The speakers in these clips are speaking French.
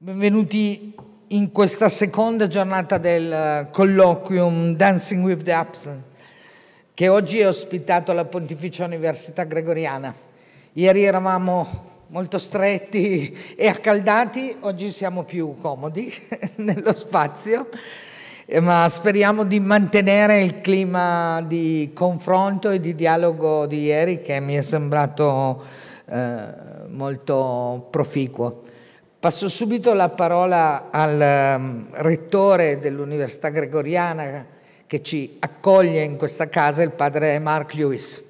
Benvenuti in questa seconda giornata del colloquium Dancing with the Absent, che oggi è ospitato alla Pontificia Università Gregoriana. Ieri eravamo molto stretti e accaldati, oggi siamo più comodi nello spazio, ma speriamo di mantenere il clima di confronto e di dialogo di ieri, che mi è sembrato molto proficuo. Passo subito la parola al rettore dell'Università Gregoriana che ci accoglie in questa casa, il padre Mark Lewis.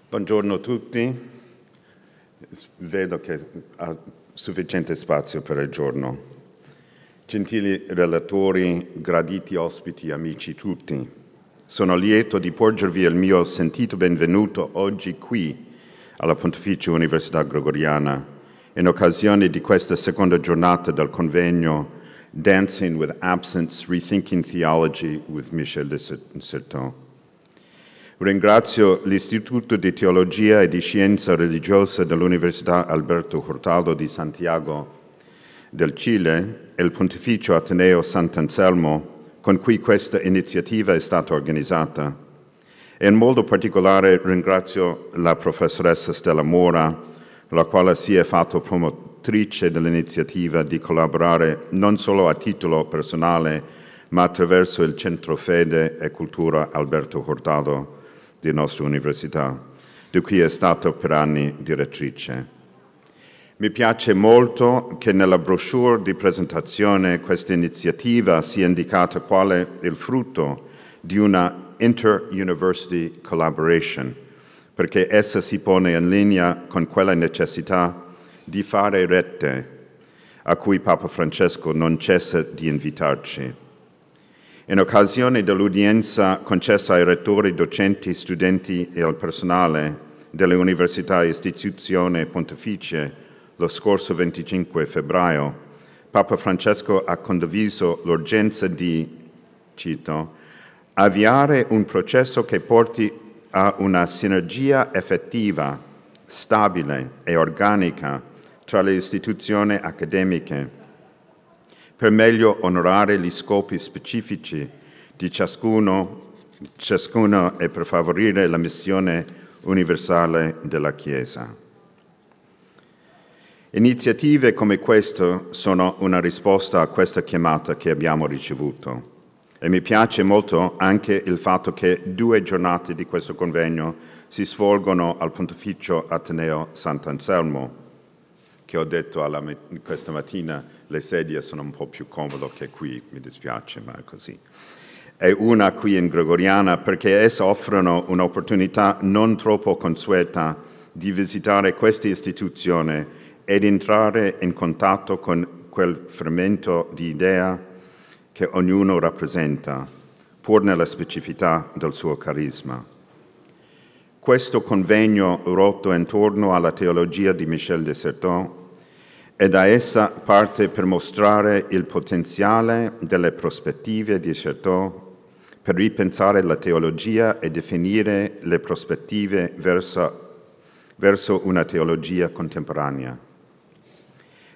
Buongiorno a tutti, vedo che ha sufficiente spazio per il giorno. Gentili relatori, graditi ospiti, amici tutti. Sono lieto di porgervi il mio sentito benvenuto oggi qui alla Pontificia Università Gregoriana in occasione di questa seconda giornata del convegno Dancing with Absence, Rethinking Theology with Michel de Certeau. Ringrazio l'Istituto di Teologia e di Scienza Religiosa dell'Università Alberto Hurtado di Santiago del Cile e il Pontificio Ateneo Sant'Anselmo con cui questa iniziativa è stata organizzata. E in modo particolare ringrazio la professoressa Stella Mora, la quale si è fatta promotrice dell'iniziativa di collaborare non solo a titolo personale, ma attraverso il Centro Fede e Cultura Alberto Hurtado di nostra università, di cui è stata per anni direttrice. Mi piace molto che nella brochure di presentazione questa iniziativa sia indicata quale il frutto di una inter-university collaboration, perché essa si pone in linea con quella necessità di fare rete a cui Papa Francesco non cessa di invitarci. In occasione dell'udienza concessa ai rettori, docenti, studenti e al personale delle università e istituzioni pontificie lo scorso 25 febbraio, Papa Francesco ha condiviso l'urgenza di, cito, avviare un processo che porti a una sinergia effettiva, stabile e organica tra le istituzioni accademiche per meglio onorare gli scopi specifici di ciascuna e per favorire la missione universale della Chiesa. Iniziative come queste sono una risposta a questa chiamata che abbiamo ricevuto e mi piace molto anche il fatto che 2 giornate di questo convegno si svolgono al Pontificio Ateneo Sant'Anselmo, che ho detto questa mattina le sedie sono un po' più comode che qui, mi dispiace, ma è così. E una qui in Gregoriana perché esse offrono un'opportunità non troppo consueta di visitare questa istituzione ed entrare in contatto con quel fermento di idea che ognuno rappresenta, pur nella specificità del suo carisma. Questo convegno ruota intorno alla teologia di Michel de Certeau e da essa parte per mostrare il potenziale delle prospettive di Certeau per ripensare la teologia e definire le prospettive verso una teologia contemporanea.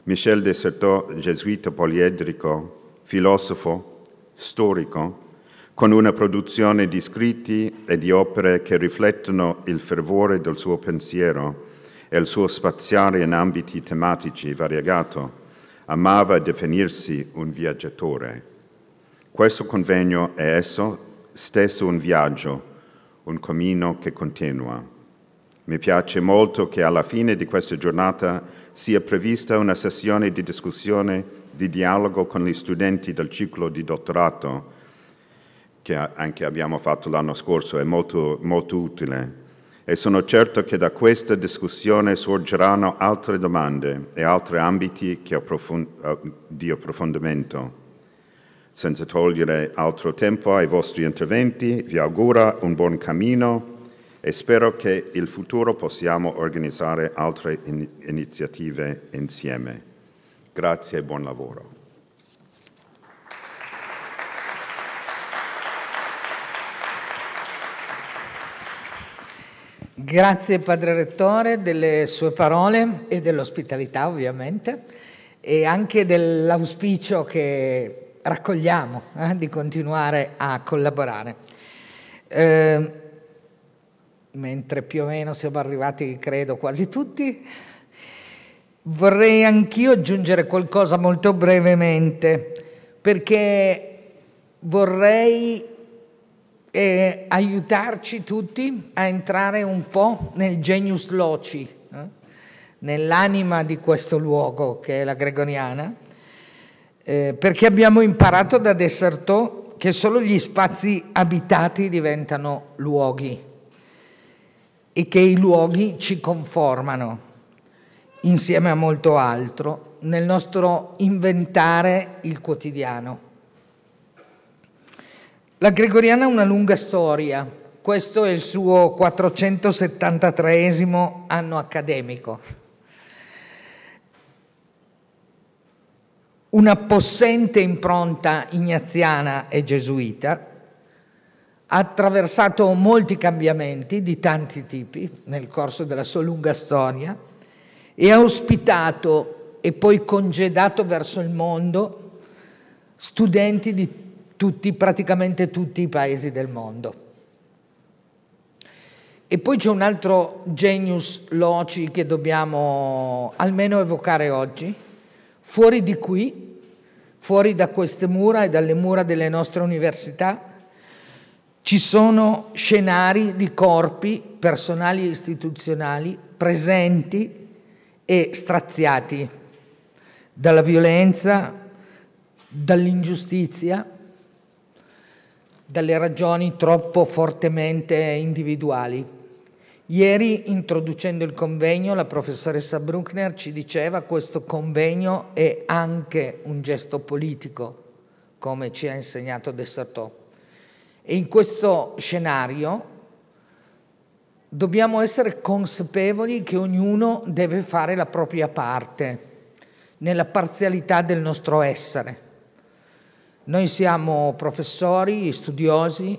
Michel de Certeau, gesuita poliedrico, filosofo, storico, con una produzione di scritti e di opere che riflettono il fervore del suo pensiero e il suo spaziare in ambiti tematici variegato, amava definirsi un viaggiatore. Questo convegno è esso stesso un viaggio, un cammino che continua. Mi piace molto che alla fine di questa giornata sia prevista una sessione di discussione, di dialogo con gli studenti del ciclo di dottorato, che anche abbiamo fatto l'anno scorso, è molto, molto utile. E sono certo che da questa discussione sorgeranno altre domande e altri ambiti di approfondimento. Senza togliere altro tempo ai vostri interventi, vi auguro un buon cammino e spero che in futuro possiamo organizzare altre iniziative insieme. Grazie e buon lavoro. Grazie Padre Rettore delle sue parole e dell'ospitalità ovviamente e anche dell'auspicio che raccogliamo di continuare a collaborare. Mentre più o meno siamo arrivati, credo, quasi tutti, vorrei anch'io aggiungere qualcosa molto brevemente, perché vorrei aiutarci tutti a entrare un po' nel genius loci, nell'anima di questo luogo che è la Gregoriana, perché abbiamo imparato da Dessertò che solo gli spazi abitati diventano luoghi e che i luoghi ci conformano, insieme a molto altro, nel nostro inventare il quotidiano. La Gregoriana ha una lunga storia, questo è il suo 473esimo anno accademico. Una possente impronta ignaziana e gesuita, ha attraversato molti cambiamenti di tanti tipi nel corso della sua lunga storia e ha ospitato e poi congedato verso il mondo studenti di praticamente tutti i paesi del mondo. E poi c'è un altro genius loci che dobbiamo almeno evocare oggi. Fuori di qui, fuori da queste mura e dalle mura delle nostre università, ci sono scenari di corpi personali e istituzionali presenti e straziati dalla violenza, dall'ingiustizia, dalle ragioni troppo fortemente individuali. Ieri, introducendo il convegno, la professoressa Bruckner ci diceva che questo convegno è anche un gesto politico, come ci ha insegnato Dessertò. E in questo scenario dobbiamo essere consapevoli che ognuno deve fare la propria parte, nella parzialità del nostro essere. Noi siamo professori, studiosi,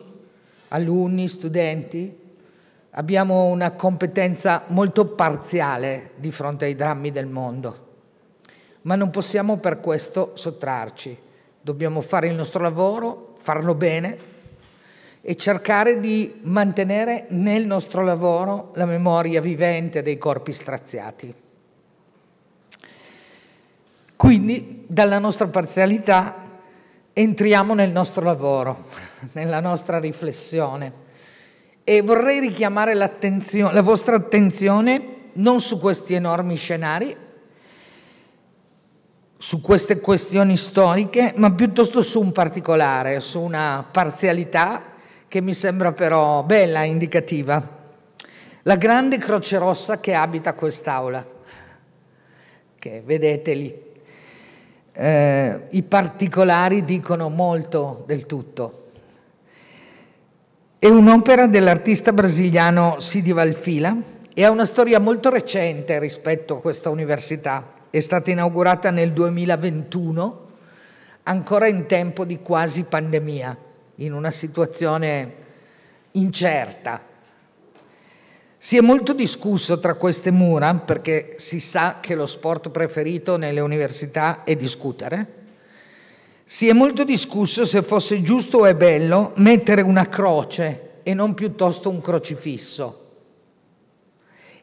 alunni, studenti, abbiamo una competenza molto parziale di fronte ai drammi del mondo, ma non possiamo per questo sottrarci. Dobbiamo fare il nostro lavoro, farlo bene e cercare di mantenere nel nostro lavoro la memoria vivente dei corpi straziati. Quindi, dalla nostra parzialità, entriamo nel nostro lavoro, nella nostra riflessione e vorrei richiamare la vostra attenzione non su questi enormi scenari, su queste questioni storiche, ma piuttosto su un particolare, su una parzialità che mi sembra però bella, indicativa. La grande croce rossa che abita quest'aula, che vedete lì. I particolari dicono molto del tutto. È un'opera dell'artista brasiliano Sidi Valfila e ha una storia molto recente rispetto a questa università. È stata inaugurata nel 2021, ancora in tempo di quasi pandemia, in una situazione incerta. Si è molto discusso tra queste mura, perché si sa che lo sport preferito nelle università è discutere. Si è molto discusso se fosse giusto e bello mettere una croce e non piuttosto un crocifisso.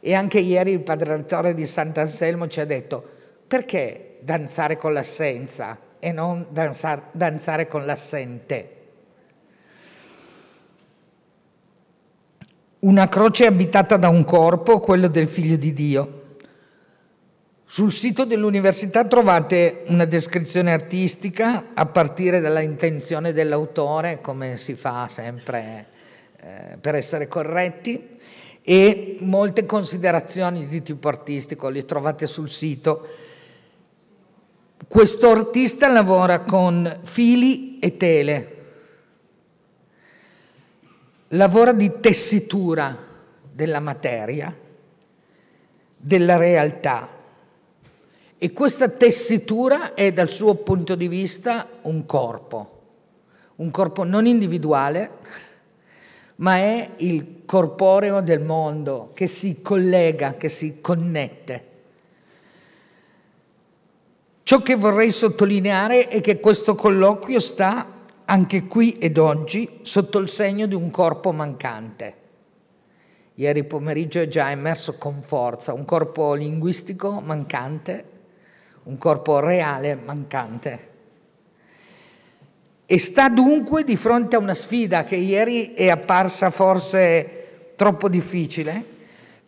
E anche ieri il padre rettore di Sant'Anselmo ci ha detto: perché danzare con l'assenza e non danzare con l'assente? Una croce abitata da un corpo, quello del Figlio di Dio. Sul sito dell'università trovate una descrizione artistica a partire dalla intenzione dell'autore, come si fa sempre per essere corretti, e molte considerazioni di tipo artistico, le trovate sul sito. Questo artista lavora con fili e tele. Lavora di tessitura della materia, della realtà, e questa tessitura è dal suo punto di vista un corpo non individuale, ma è il corporeo del mondo che si collega, che si connette. Ciò che vorrei sottolineare è che questo colloquio sta anche qui ed oggi sotto il segno di un corpo mancante. Ieri pomeriggio è già emerso con forza un corpo linguistico mancante, un corpo reale mancante. E sta dunque di fronte a una sfida che ieri è apparsa forse troppo difficile,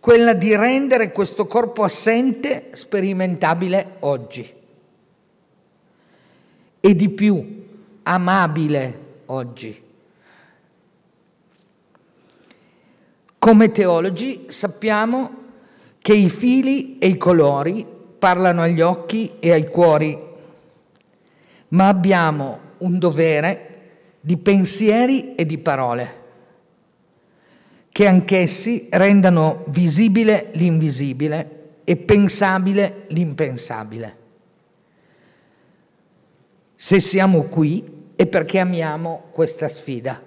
quella di rendere questo corpo assente sperimentabile oggi. E di più, amabile oggi. Come teologi sappiamo che i fili e i colori parlano agli occhi e ai cuori, ma abbiamo un dovere di pensieri e di parole, che anch'essi rendano visibile l'invisibile e pensabile l'impensabile. Se siamo qui è perché amiamo questa sfida.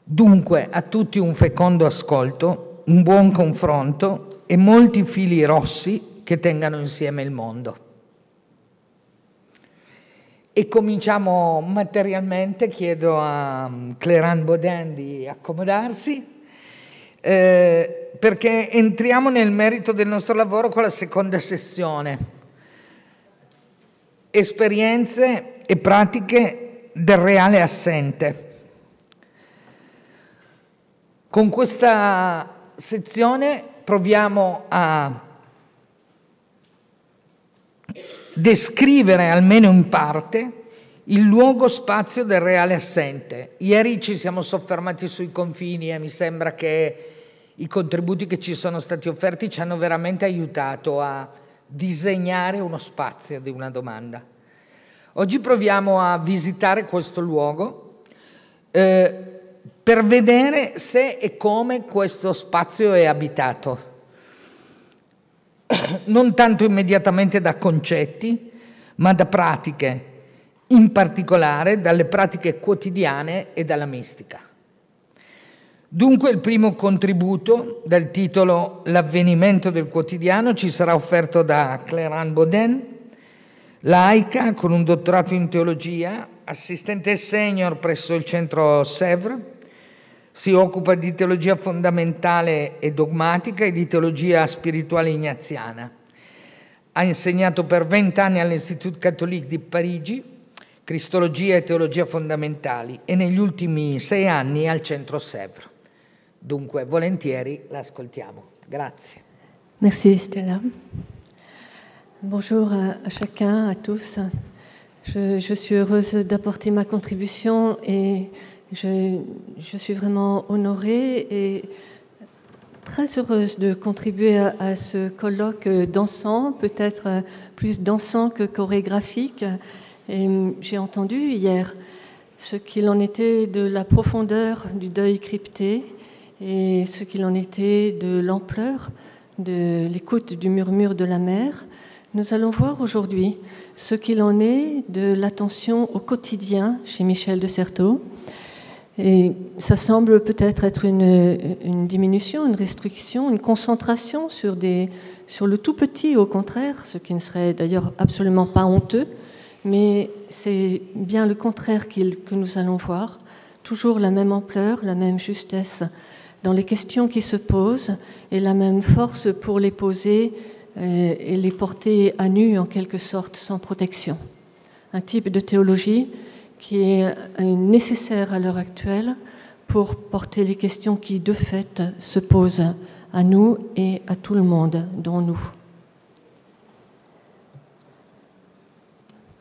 Dunque, a tutti un fecondo ascolto, un buon confronto e molti fili rossi che tengano insieme il mondo. E cominciamo materialmente, chiedo a Cléran Baudin di accomodarsi, perché entriamo nel merito del nostro lavoro con la seconda sessione. Esperienze e pratiche del reale assente. Con questa sezione proviamo a descrivere, almeno in parte, il luogo-spazio del reale assente. Ieri ci siamo soffermati sui confini e mi sembra che i contributi che ci sono stati offerti ci hanno veramente aiutato a disegnare uno spazio di una domanda. Oggi proviamo a visitare questo luogo per vedere se e come questo spazio è abitato. Non tanto immediatamente da concetti, ma da pratiche, in particolare dalle pratiche quotidiane e dalla mistica. Dunque il primo contributo dal titolo L'avvenimento del quotidiano ci sarà offerto da Cléran Baudin, laica con un dottorato in teologia, assistente senior presso il centro Sèvres, si occupa di teologia fondamentale e dogmatica e di teologia spirituale ignaziana. Ha insegnato per 20 anni all'Institut Catholique di Parigi, cristologia e teologia fondamentali e negli ultimi 6 anni al centro Sèvres. Dunque, volentieri l'ascoltiamo. Grazie. Merci Stella. Bonjour à chacun, à tous. Je suis heureuse d'apporter ma contribution et je suis vraiment honorée et très heureuse de contribuer à ce colloque dansant, peut-être plus dansant que chorégraphique. Et j'ai entendu hier ce qu'il en était de la profondeur du deuil crypté et ce qu'il en était de l'ampleur de l'écoute du murmure de la mer. Nous allons voir aujourd'hui ce qu'il en est de l'attention au quotidien chez Michel de Certeau. Et ça semble peut-être être une diminution, une restriction, une concentration sur le tout petit, au contraire, ce qui ne serait d'ailleurs absolument pas honteux, mais c'est bien le contraire que nous allons voir. Toujours la même ampleur, la même justesse dans les questions qui se posent et la même force pour les poser et les porter à nu en quelque sorte, sans protection. Un type de théologie qui est nécessaire à l'heure actuelle pour porter les questions qui, de fait, se posent à nous et à tout le monde, dont nous.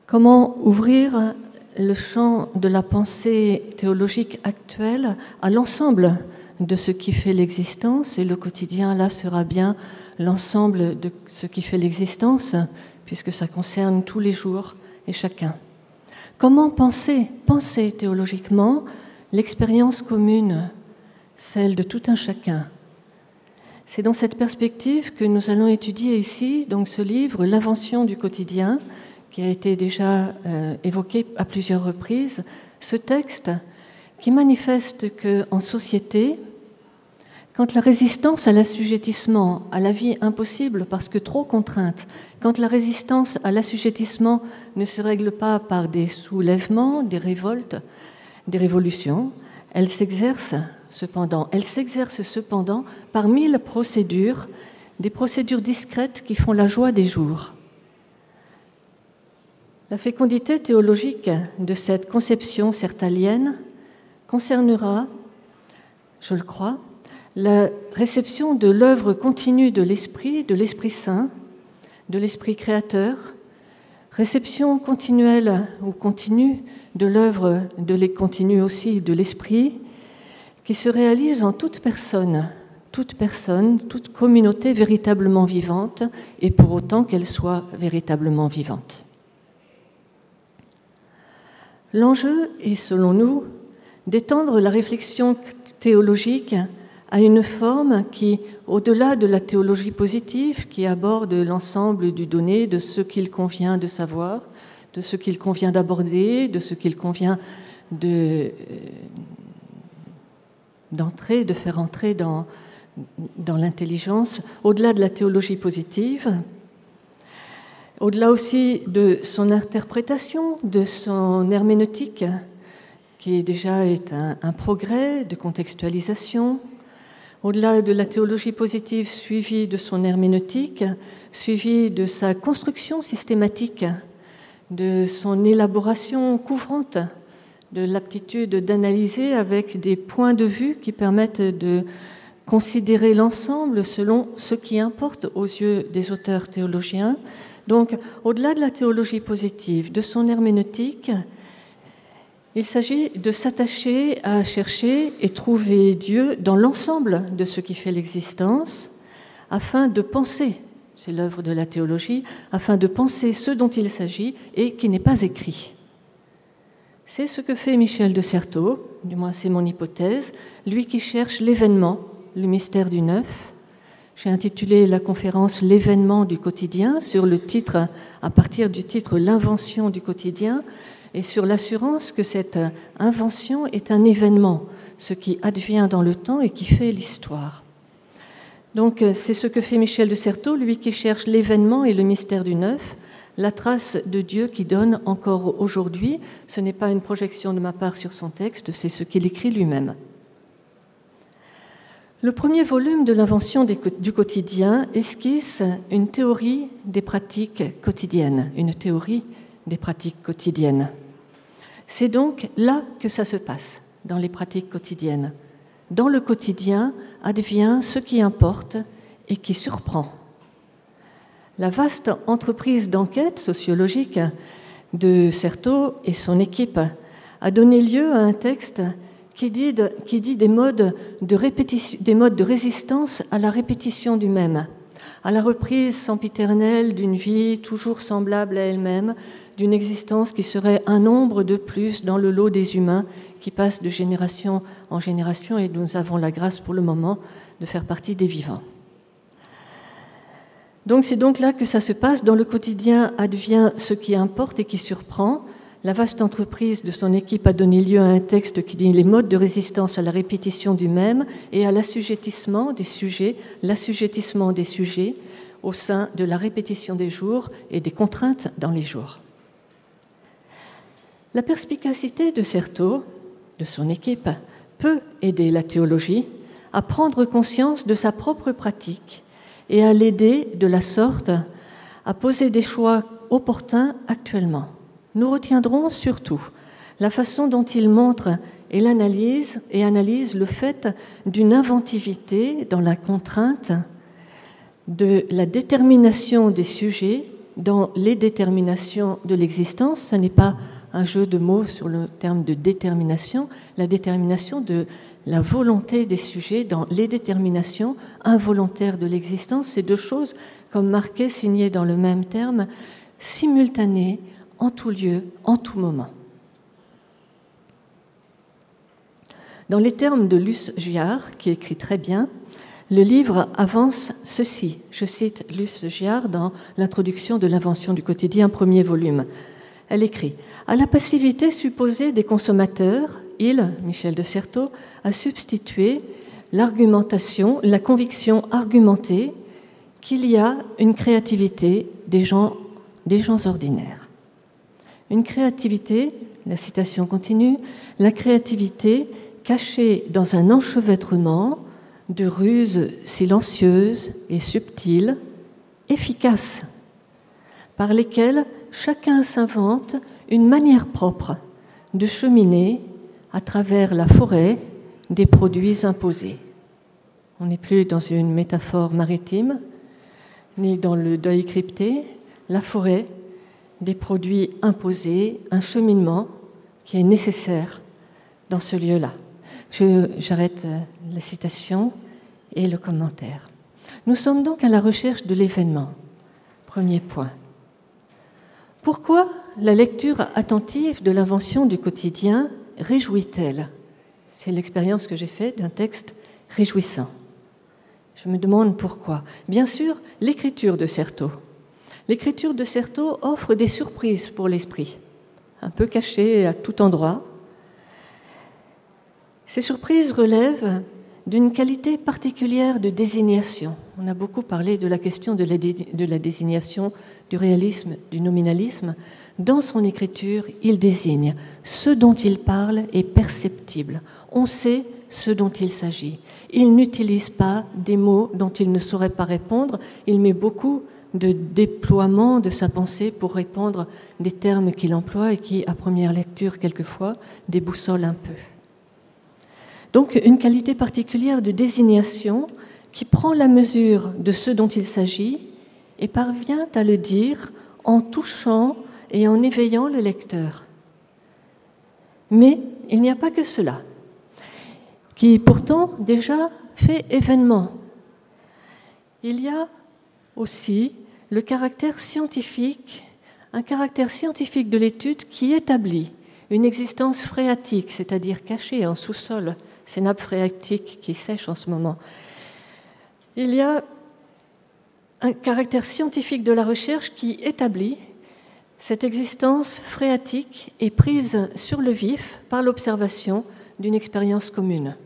Comment ouvrir le champ de la pensée théologique actuelle à l'ensemble de ce qui fait l'existence, et le quotidien, là, sera bien l'ensemble de ce qui fait l'existence, puisque ça concerne tous les jours et chacun. Comment penser théologiquement l'expérience commune, celle de tout un chacun? C'est dans cette perspective que nous allons étudier ici donc ce livre, L'invention du quotidien, qui a été déjà évoqué à plusieurs reprises. Ce texte qui manifeste qu'en société, quand la résistance à l'assujettissement à la vie impossible parce que trop contrainte, quand la résistance à l'assujettissement ne se règle pas par des soulèvements, des révoltes, des révolutions, elle s'exerce cependant par 1000 procédures, des procédures discrètes qui font la joie des jours. La fécondité théologique de cette conception sertalienne concernera, je le crois, la réception de l'œuvre continue de l'Esprit Saint, de l'Esprit créateur, réception continuelle ou continue de l'œuvre continue aussi de l'Esprit, qui se réalise en toute personne, toute communauté véritablement vivante, et pour autant qu'elle soit véritablement vivante. L'enjeu est, selon nous, d'étendre la réflexion théologique à une forme qui, au-delà de la théologie positive, qui aborde l'ensemble du donné, de ce qu'il convient de savoir, de ce qu'il convient d'aborder, de ce qu'il convient de faire entrer dans l'intelligence, au-delà de la théologie positive, au-delà aussi de son interprétation, de son herméneutique, qui déjà est un progrès de contextualisation, au-delà de la théologie positive suivie de son herméneutique, suivie de sa construction systématique, de son élaboration couvrante, de l'aptitude d'analyser avec des points de vue qui permettent de considérer l'ensemble selon ce qui importe aux yeux des auteurs théologiens. Donc, au-delà de la théologie positive, de son herméneutique, il s'agit de s'attacher à chercher et trouver Dieu dans l'ensemble de ce qui fait l'existence, afin de penser, c'est l'œuvre de la théologie, afin de penser ce dont il s'agit et qui n'est pas écrit. C'est ce que fait Michel de Certeau, du moins c'est mon hypothèse, lui qui cherche l'événement, le mystère du neuf. J'ai intitulé la conférence « L'événement du quotidien » sur le titre, à partir du titre « L'invention du quotidien », et sur l'assurance que cette invention est un événement, ce qui advient dans le temps et qui fait l'histoire. Donc c'est ce que fait Michel de Certeau, lui qui cherche l'événement et le mystère du neuf, la trace de Dieu qui donne encore aujourd'hui. Ce n'est pas une projection de ma part sur son texte, c'est ce qu'il écrit lui-même. Le premier volume de l'invention du quotidien esquisse une théorie des pratiques quotidiennes, une théorie des pratiques quotidiennes. C'est donc là que ça se passe, dans les pratiques quotidiennes. Dans le quotidien advient ce qui importe et qui surprend. La vaste entreprise d'enquête sociologique de Certeau et son équipe a donné lieu à un texte qui dit des modes de résistance à la répétition du même, à la reprise sempiternelle d'une vie toujours semblable à elle-même, d'une existence qui serait un nombre de plus dans le lot des humains qui passent de génération en génération, et nous avons la grâce pour le moment de faire partie des vivants. Donc c'est donc là que ça se passe. Dans le quotidien advient ce qui importe et qui surprend. La vaste entreprise de son équipe a donné lieu à un texte qui dit les modes de résistance à la répétition du même et à l'assujettissement des sujets au sein de la répétition des jours et des contraintes dans les jours. La perspicacité de Certeau, de son équipe, peut aider la théologie à prendre conscience de sa propre pratique et à l'aider de la sorte à poser des choix opportuns actuellement. Nous retiendrons surtout la façon dont il montre et analyse le fait d'une inventivité dans la contrainte, de la détermination des sujets dans les déterminations de l'existence. Ce n'est pas un jeu de mots sur le terme de détermination, la détermination de la volonté des sujets dans les déterminations involontaires de l'existence. Ces deux choses, comme marquées, signées dans le même terme, simultanées, en tout lieu, en tout moment. Dans les termes de Luce Giard, qui écrit très bien, le livre avance ceci. Je cite Luce Giard dans l'introduction de l'invention du quotidien, premier volume. Elle écrit « À la passivité supposée des consommateurs il, Michel de Certeau, a substitué l'argumentation, la conviction argumentée qu'il y a une créativité des gens ordinaires. Une créativité, la citation continue, la créativité cachée dans un enchevêtrement de ruses silencieuses et subtiles, efficaces, par lesquelles chacun s'invente une manière propre de cheminer à travers la forêt des produits imposés. On n'est plus dans une métaphore maritime, ni dans le deuil crypté, la forêt des produits imposés, un cheminement qui est nécessaire dans ce lieu-là. J'arrête la citation et le commentaire. Nous sommes donc à la recherche de l'événement. Premier point. Pourquoi la lecture attentive de l'invention du quotidien réjouit-elle ? C'est l'expérience que j'ai faite d'un texte réjouissant. Je me demande pourquoi. Bien sûr, l'écriture de Certeau. L'écriture de Certeau offre des surprises pour l'esprit, un peu cachées à tout endroit. Ces surprises relèvent d'une qualité particulière de désignation. On a beaucoup parlé de la question de la désignation, du réalisme, du nominalisme. Dans son écriture, il désigne. Ce dont il parle est perceptible. On sait ce dont il s'agit. Il n'utilise pas des mots dont il ne saurait pas répondre. Il met beaucoup de déploiement de sa pensée pour répondre des termes qu'il emploie et qui, à première lecture, quelquefois, déboussolent un peu. Donc, une qualité particulière de désignation qui prend la mesure de ce dont il s'agit et parvient à le dire en touchant et en éveillant le lecteur. Mais il n'y a pas que cela, qui pourtant déjà fait événement. Il y a aussi le caractère scientifique, un caractère scientifique de l'étude qui établit une existence phréatique, c'est-à-dire cachée en sous-sol, ces nappes phréatiques qui sèchent en ce moment. Il y a un caractère scientifique de la recherche qui établit cette existence phréatique et prise sur le vif par l'observation d'une expérience commune.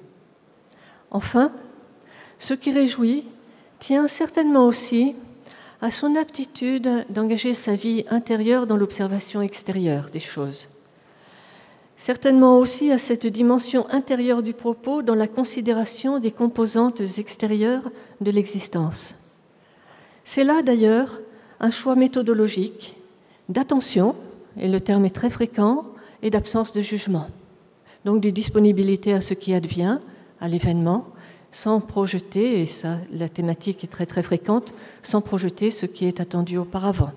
Enfin, ce qui réjouit tient certainement aussi à son aptitude d'engager sa vie intérieure dans l'observation extérieure des choses. Certainement aussi à cette dimension intérieure du propos dans la considération des composantes extérieures de l'existence. C'est là d'ailleurs un choix méthodologique d'attention, et le terme est très fréquent, et d'absence de jugement. Donc de disponibilité à ce qui advient, à l'événement, sans projeter, et ça, la thématique est très très fréquente, sans projeter ce qui est attendu auparavant.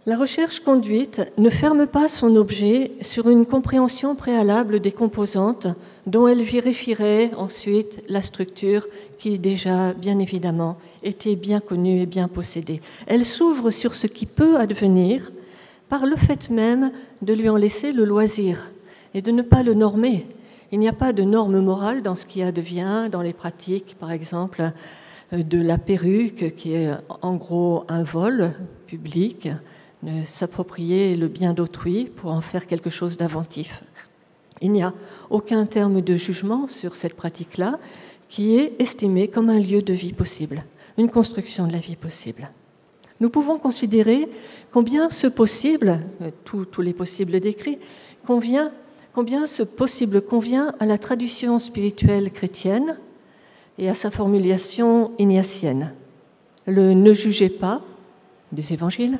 La recherche conduite ne ferme pas son objet sur une compréhension préalable des composantes dont elle vérifierait ensuite la structure qui déjà, bien évidemment, était bien connue et bien possédée. Elle s'ouvre sur ce qui peut advenir par le fait même de lui en laisser le loisir et de ne pas le normer. Il n'y a pas de norme morale dans ce qui advient, dans les pratiques, par exemple, de la perruque, qui est en gros un vol public, de s'approprier le bien d'autrui pour en faire quelque chose d'inventif. Il n'y a aucun terme de jugement sur cette pratique-là qui est estimée comme un lieu de vie possible, une construction de la vie possible. Nous pouvons considérer combien ce possible, tous les possibles décrits, combien ce possible convient à la tradition spirituelle chrétienne et à sa formulation ignatienne. Le « ne jugez pas » des évangiles,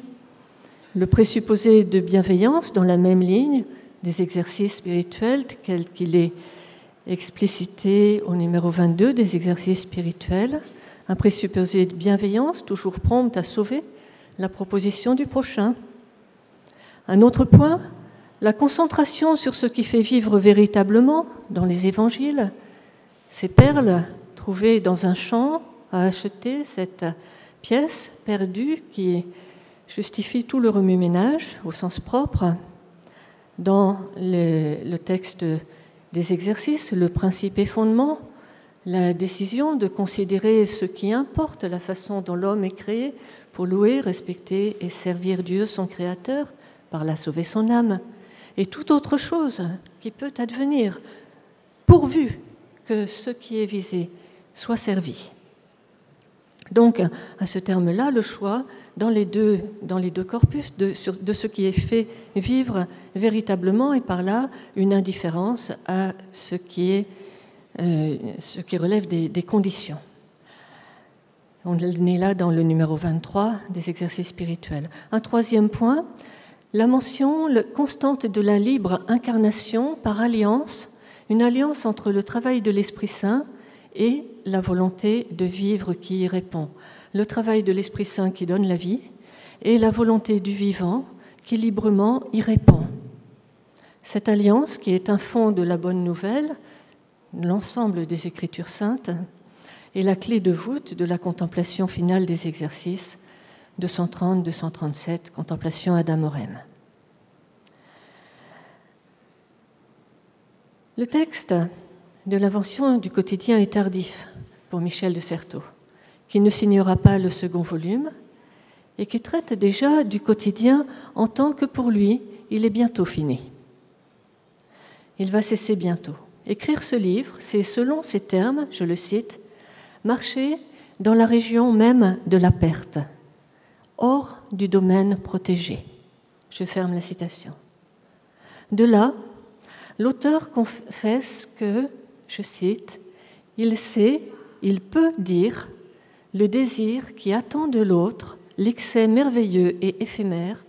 le présupposé de bienveillance dans la même ligne des exercices spirituels tel qu'il est explicité au numéro 22 des exercices spirituels, un présupposé de bienveillance toujours prompte à sauver la proposition du prochain. Un autre point, la concentration sur ce qui fait vivre véritablement dans les évangiles, ces perles trouvées dans un champ à acheter, cette pièce perdue qui justifie tout le remue-ménage au sens propre. Dans le texte des exercices, le principe et fondement, la décision de considérer ce qui importe, la façon dont l'homme est créé pour louer, respecter et servir Dieu, son Créateur, par là sauver son âme. et toute autre chose qui peut advenir, pourvu que ce qui est visé soit servi. Donc, à ce terme-là, le choix dans les deux corpus de ce qui est fait vivre véritablement et par là une indifférence à ce qui relève des conditions. On est là dans le numéro 23 des exercices spirituels. Un troisième point, la mention constante de la libre incarnation par alliance, une alliance entre le travail de l'Esprit Saint et la volonté de vivre qui y répond. Le travail de l'Esprit Saint qui donne la vie et la volonté du vivant qui librement y répond. Cette alliance, qui est un fond de la bonne nouvelle, l'ensemble des Écritures saintes, est la clé de voûte de la contemplation finale des exercices 230-237, contemplation Adam Orem. Le texte de l'invention du quotidien est tardif pour Michel de Certeau, qui ne signera pas le second volume et qui traite déjà du quotidien en tant que pour lui, il est bientôt fini. Il va cesser bientôt. Écrire ce livre, c'est selon ces termes, je le cite, marcher dans la région même de la perte, hors du domaine protégé. Je ferme la citation. De là, l'auteur confesse que, je cite, « il sait, il peut dire le désir qui attend de l'autre l'excès merveilleux et éphémère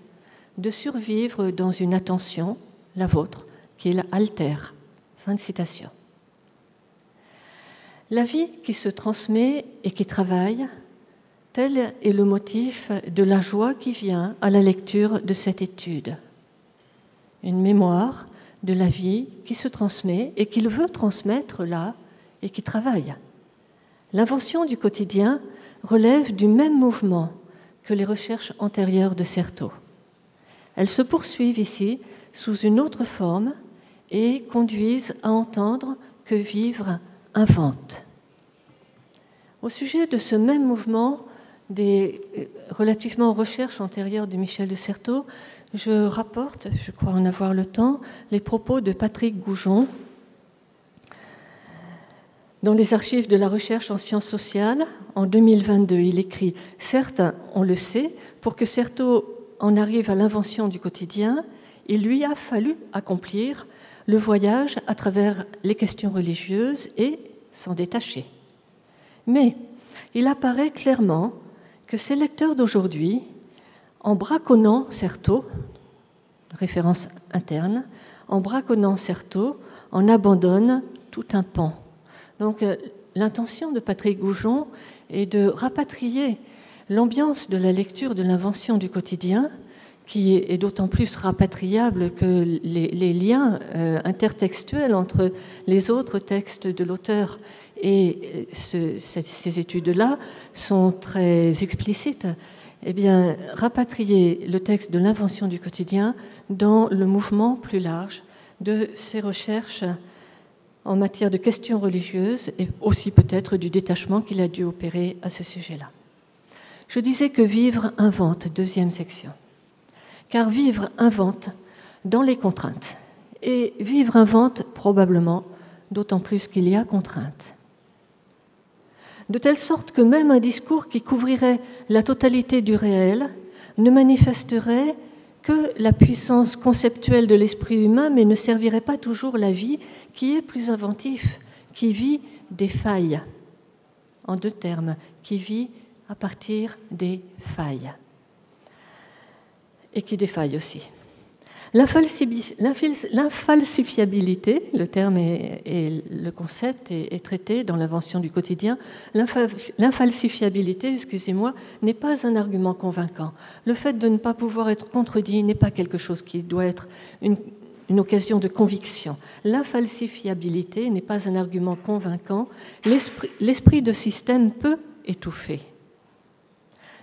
de survivre dans une attention, la vôtre, qu'il altère. » Fin de citation. La vie qui se transmet et qui travaille, tel est le motif de la joie qui vient à la lecture de cette étude. Une mémoire de la vie qui se transmet et qu'il veut transmettre là et qui travaille. L'invention du quotidien relève du même mouvement que les recherches antérieures de Certeau. Elles se poursuivent ici sous une autre forme et conduisent à entendre que vivre invente. Au sujet de ce même mouvement relativement aux recherches antérieures de Michel de Certeau, je rapporte, je crois en avoir le temps, les propos de Patrick Goujon dans les archives de la recherche en sciences sociales. En 2022, il écrit « Certes, on le sait, pour que Certeau en arrive à l'invention du quotidien, il lui a fallu accomplir le voyage à travers les questions religieuses et s'en détacher. Mais il apparaît clairement que ces lecteurs d'aujourd'hui, en braconnant Certeau, référence interne, en braconnant Certeau, en abandonnent tout un pan. Donc l'intention de Patrick Goujon est de rapatrier l'ambiance de la lecture de l'invention du quotidien, qui est d'autant plus rapatriable que les liens intertextuels entre les autres textes de l'auteur et ces études-là sont très explicites. Eh bien, rapatrier le texte de l'invention du quotidien dans le mouvement plus large de ces recherches en matière de questions religieuses et aussi peut-être du détachement qu'il a dû opérer à ce sujet-là. Je disais que vivre invente, deuxième section. Car vivre invente dans les contraintes. Et vivre invente probablement, d'autant plus qu'il y a contraintes. De telle sorte que même un discours qui couvrirait la totalité du réel ne manifesterait que la puissance conceptuelle de l'esprit humain, mais ne servirait pas toujours la vie qui est plus inventif, qui vit des failles. En deux termes, qui vit à partir des failles. Et qui défaille aussi. L'infalsifiabilité, le terme et le concept est traité dans l'invention du quotidien. L'infalsifiabilité, n'est pas un argument convaincant. Le fait de ne pas pouvoir être contredit n'est pas quelque chose qui doit être une occasion de conviction. L'infalsifiabilité n'est pas un argument convaincant. L'esprit de système peut étouffer.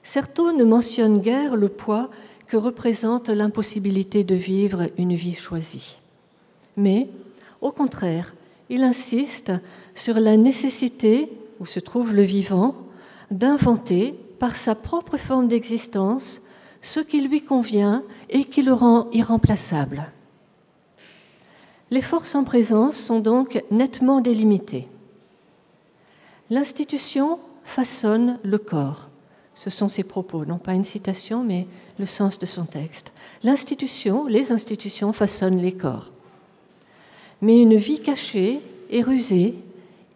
Certeau ne mentionne guère le poids que représente l'impossibilité de vivre une vie choisie. Mais, au contraire, il insiste sur la nécessité, où se trouve le vivant, d'inventer, par sa propre forme d'existence, ce qui lui convient et qui le rend irremplaçable. Les forces en présence sont donc nettement délimitées. L'institution façonne le corps. Ce sont ses propos, non pas une citation, mais le sens de son texte. L'institution, les institutions façonnent les corps. Mais une vie cachée et rusée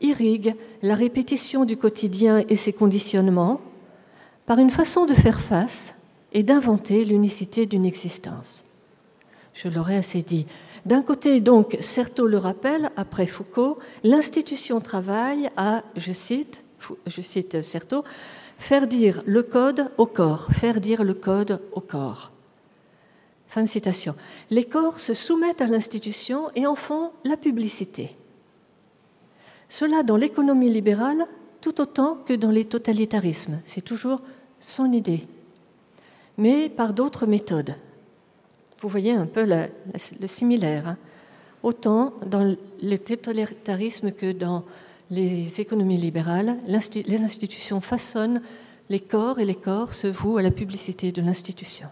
irrigue la répétition du quotidien et ses conditionnements par une façon de faire face et d'inventer l'unicité d'une existence. Je l'aurais assez dit. D'un côté, donc, Certeau le rappelle, après Foucault, l'institution travaille à, je cite Certeau, faire dire le code au corps, faire dire le code au corps. Fin de citation. Les corps se soumettent à l'institution et en font la publicité. Cela dans l'économie libérale tout autant que dans les totalitarismes. C'est toujours son idée, mais par d'autres méthodes. Vous voyez un peu le similaire, hein. Autant dans le totalitarisme que dans les économies libérales, les institutions façonnent les corps et les corps se vouent à la publicité de l'institution.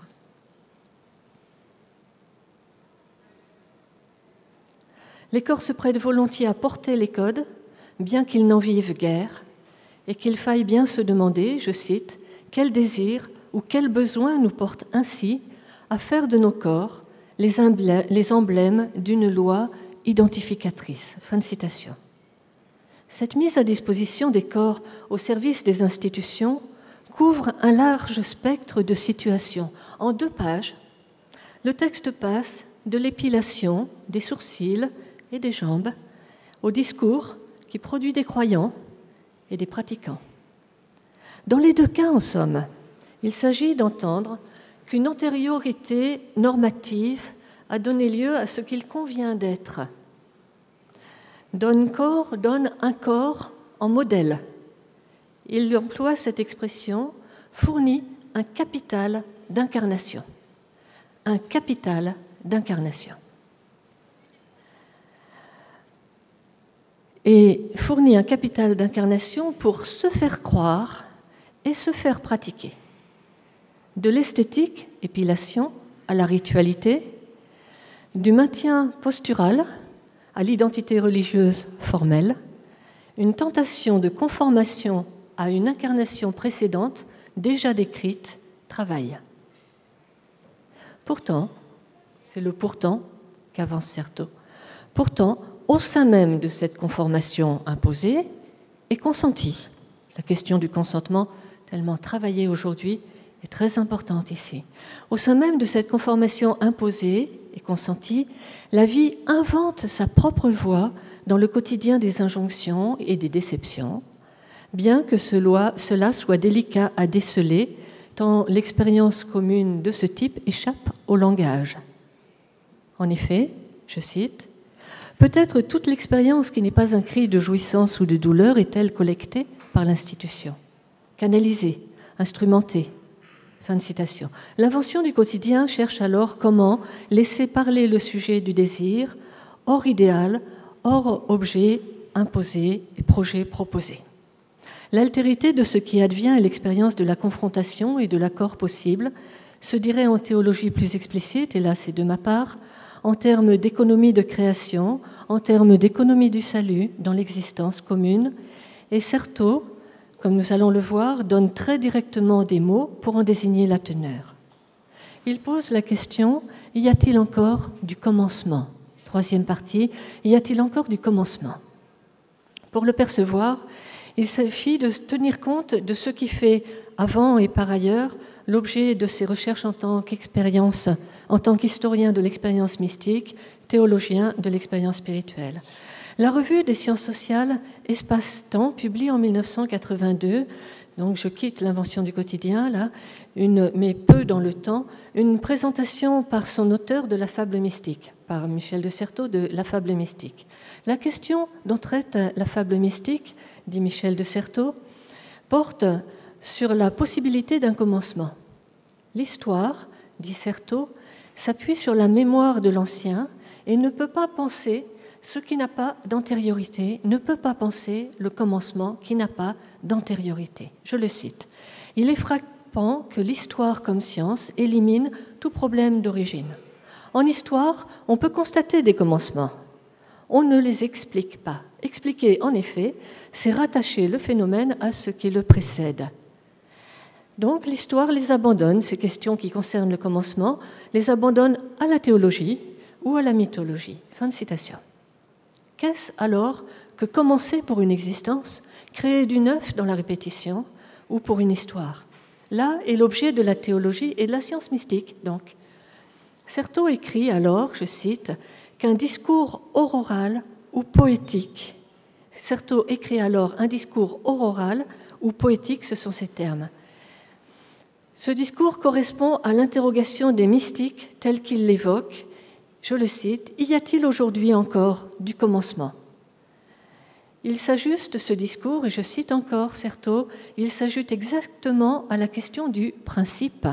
Les corps se prêtent volontiers à porter les codes, bien qu'ils n'en vivent guère, et qu'il faille bien se demander, je cite, « quel désir ou quel besoin nous porte ainsi à faire de nos corps les emblèmes d'une loi identificatrice ». Fin de citation. Cette mise à disposition des corps au service des institutions couvre un large spectre de situations. En 2 pages, le texte passe de l'épilation des sourcils et des jambes au discours qui produit des croyants et des pratiquants. Dans les 2 cas, en somme, il s'agit d'entendre qu'une antériorité normative a donné lieu à ce qu'il convient d'être. Donne un corps en modèle. Il emploie cette expression, fournit un capital d'incarnation. Un capital d'incarnation. Et fournit un capital d'incarnation pour se faire croire et se faire pratiquer. De l'esthétique, épilation, à la ritualité, du maintien postural à l'identité religieuse formelle, une tentation de conformation à une incarnation précédente déjà décrite travaille. Pourtant, c'est le pourtant qu'avance Certeau, pourtant, au sein même de cette conformation imposée est consentie. La question du consentement, tellement travaillée aujourd'hui, est très importante ici. Au sein même de cette conformation imposée et consentie, la vie invente sa propre voie dans le quotidien des injonctions et des déceptions, bien que cela soit délicat à déceler, tant l'expérience commune de ce type échappe au langage. En effet, je cite, « Peut-être toute l'expérience qui n'est pas un cri de jouissance ou de douleur est-elle collectée par l'institution, canalisée, instrumentée. » Fin de citation. L'invention du quotidien cherche alors comment laisser parler le sujet du désir, hors idéal, hors objet imposé et projet proposé. L'altérité de ce qui advient est l'expérience de la confrontation et de l'accord possible, se dirait en théologie plus explicite, et là c'est de ma part, en termes d'économie de création, en termes d'économie du salut dans l'existence commune, et Certeau, comme nous allons le voir, donne très directement des mots pour en désigner la teneur. Il pose la question, y a-t-il encore du commencement ? 3e partie, y a-t-il encore du commencement ? Pour le percevoir, il suffit de tenir compte de ce qui fait, avant et par ailleurs, l'objet de ses recherches en tant qu'expérience, en tant qu'historien de l'expérience mystique, théologien de l'expérience spirituelle. La revue des sciences sociales Espace-Temps publie en 1982, donc je quitte l'invention du quotidien là, mais peu dans le temps, une présentation par son auteur de la fable mystique, par Michel de Certeau de la fable mystique. La question dont traite la fable mystique, dit Michel de Certeau, porte sur la possibilité d'un commencement. L'histoire, dit Certeau, s'appuie sur la mémoire de l'ancien et ne peut pas penser ce qui n'a pas d'antériorité, ne peut pas penser le commencement qui n'a pas d'antériorité. Je le cite. « Il est frappant que l'histoire comme science élimine tout problème d'origine. En histoire, on peut constater des commencements, on ne les explique pas. Expliquer, en effet, c'est rattacher le phénomène à ce qui le précède. Donc l'histoire les abandonne, ces questions qui concernent le commencement, les abandonne à la théologie ou à la mythologie. Fin de citation. Qu'est-ce alors que commencer pour une existence, créer du neuf dans la répétition ou pour une histoire? Là est l'objet de la théologie et de la science mystique, donc. Certeau écrit alors, je cite, qu'un discours auroral ou poétique. Certeau écrit alors un discours auroral ou poétique, ce sont ces termes. Ce discours correspond à l'interrogation des mystiques tels qu'ils l'évoquent. Je le cite, « Y a-t-il aujourd'hui encore du commencement ?» Il s'ajuste ce discours, et je cite encore Certeau, il s'ajoute exactement à la question du principe.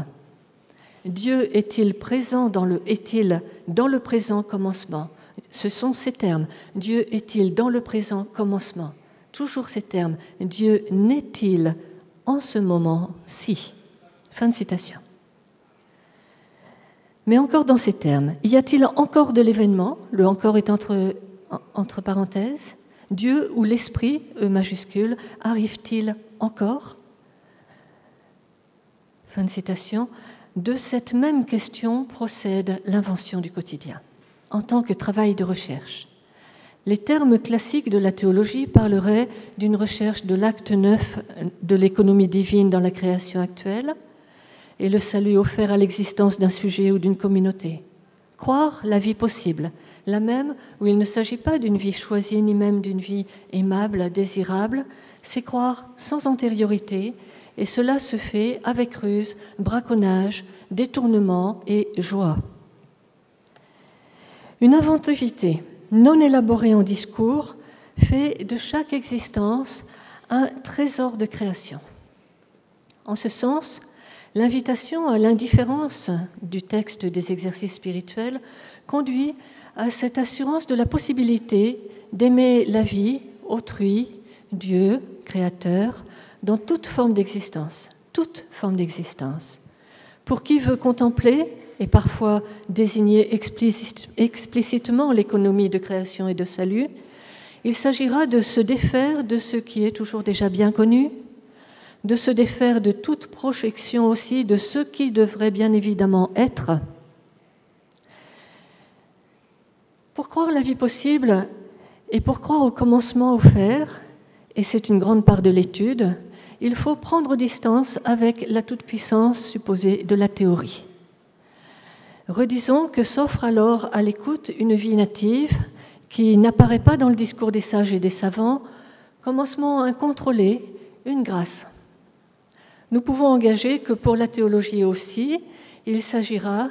Dieu est-il présent dans le présent commencement? Ce sont ces termes. Dieu est-il dans le présent commencement? Toujours ces termes. Dieu n'est-il en ce moment-ci? Fin de citation. Mais encore dans ces termes, y a-t-il encore de l'événement? Le encore est entre parenthèses. Dieu ou l'esprit, E majuscule, arrive-t-il encore? Fin de citation. De cette même question procède l'invention du quotidien, en tant que travail de recherche. Les termes classiques de la théologie parleraient d'une recherche de l'acte neuf de l'économie divine dans la création actuelle et le salut offert à l'existence d'un sujet ou d'une communauté. Croire la vie possible, la même où il ne s'agit pas d'une vie choisie ni même d'une vie aimable, désirable, c'est croire sans antériorité, et cela se fait avec ruse, braconnage, détournement et joie. Une inventivité non élaborée en discours fait de chaque existence un trésor de création. En ce sens, l'invitation à l'indifférence du texte des exercices spirituels conduit à cette assurance de la possibilité d'aimer la vie, autrui, Dieu, créateur, dans toute forme d'existence, Pour qui veut contempler et parfois désigner explicitement l'économie de création et de salut, il s'agira de se défaire de ce qui est toujours déjà bien connu, de se défaire de toute projection aussi de ce qui devrait bien évidemment être. Pour croire la vie possible et pour croire au commencement offert, et c'est une grande part de l'étude, il faut prendre distance avec la toute-puissance supposée de la théorie. Redisons que s'offre alors à l'écoute une vie native qui n'apparaît pas dans le discours des sages et des savants, commencement incontrôlé, une grâce. Nous pouvons engager que pour la théologie aussi, il s'agira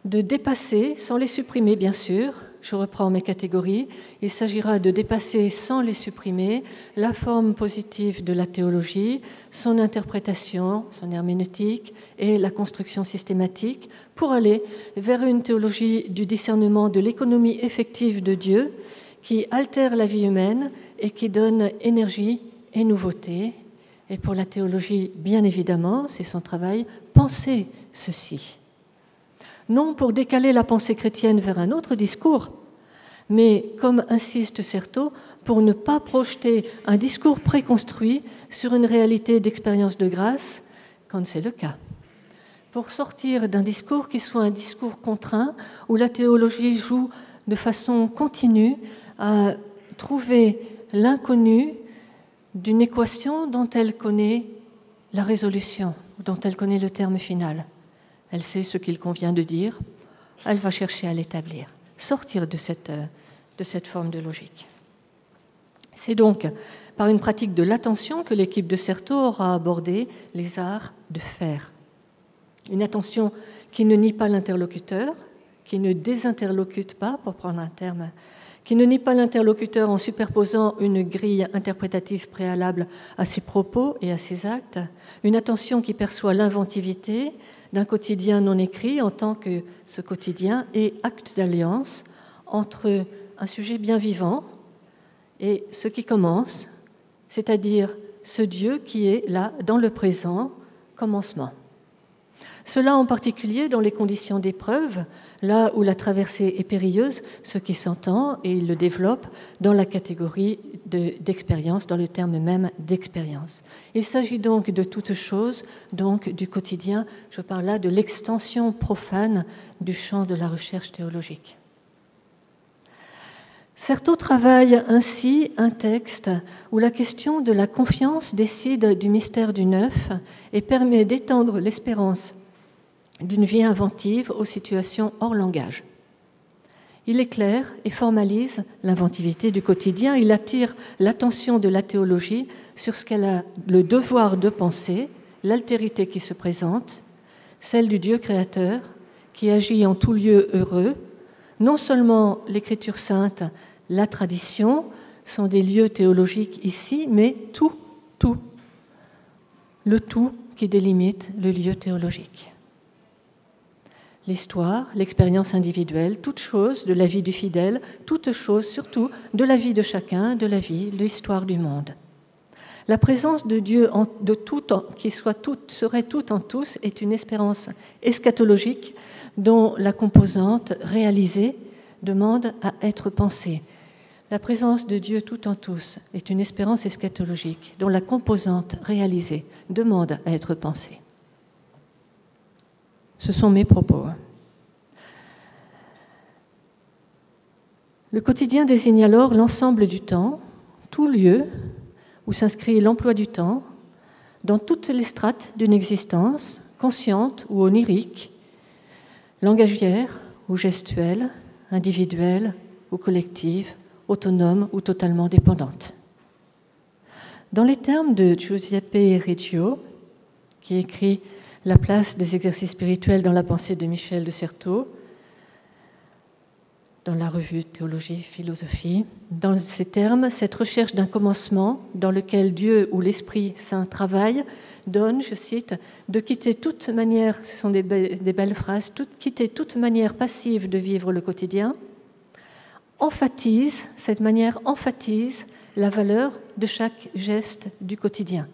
de dépasser, sans les supprimer bien sûr, je reprends mes catégories, il s'agira de dépasser sans les supprimer la forme positive de la théologie, son interprétation, son herméneutique et la construction systématique pour aller vers une théologie du discernement de l'économie effective de Dieu qui altère la vie humaine et qui donne énergie et nouveauté. Et pour la théologie, bien évidemment, c'est son travail, penser ceci. Non pour décaler la pensée chrétienne vers un autre discours, mais, comme insiste Certeau, pour ne pas projeter un discours préconstruit sur une réalité d'expérience de grâce, quand c'est le cas. Pour sortir d'un discours qui soit un discours contraint, où la théologie joue de façon continue à trouver l'inconnu d'une équation dont elle connaît la résolution, dont elle connaît le terme final. Elle sait ce qu'il convient de dire, elle va chercher à l'établir. Sortir de cette forme de logique. C'est donc par une pratique de l'attention que l'équipe de Certeau aura abordé les arts de faire. Une attention qui ne nie pas l'interlocuteur, qui ne désinterlocute pas, pour prendre un terme, qui ne nie pas l'interlocuteur en superposant une grille interprétative préalable à ses propos et à ses actes, une attention qui perçoit l'inventivité d'un quotidien non écrit en tant que ce quotidien est acte d'alliance entre un sujet bien vivant et ce qui commence, c'est-à-dire ce Dieu qui est là, dans le présent, commencement. Cela en particulier dans les conditions d'épreuve, là où la traversée est périlleuse, ce qui s'entend, et il le développe, dans la catégorie d'expérience, dans le terme même d'expérience. Il s'agit donc de toute chose, donc du quotidien. Je parle là de l'extension profane du champ de la recherche théologique. Certeau travaille ainsi un texte où la question de la confiance décide du mystère du neuf et permet d'étendre l'espérance d'une vie inventive aux situations hors langage. Il éclaire et formalise l'inventivité du quotidien. Il attire l'attention de la théologie sur ce qu'elle a le devoir de penser, l'altérité qui se présente, celle du Dieu créateur qui agit en tout lieu heureux. Non seulement l'Écriture sainte, la tradition sont des lieux théologiques ici, mais tout, le tout qui délimite le lieu théologique. L'histoire, l'expérience individuelle, toute chose de la vie du fidèle, toute chose surtout de la vie de chacun, de la vie, l'histoire du monde. La présence de Dieu qui serait tout en tous est une espérance eschatologique dont la composante réalisée demande à être pensée. La présence de Dieu tout en tous est une espérance eschatologique dont la composante réalisée demande à être pensée. Ce sont mes propos. Le quotidien désigne alors l'ensemble du temps, tout lieu où s'inscrit l'emploi du temps, dans toutes les strates d'une existence, consciente ou onirique, langagière ou gestuelle, individuelle ou collective, autonome ou totalement dépendante. Dans les termes de Giuseppe Reggio, qui écrit « La place des exercices spirituels dans la pensée de Michel de Certeau », dans la revue Théologie, Philosophie, dans ces termes, cette recherche d'un commencement dans lequel Dieu ou l'Esprit Saint travaille donne, je cite, de quitter toute manière, ce sont des belles phrases, quitter toute manière passive de vivre le quotidien, cette manière emphatise la valeur de chaque geste du quotidien,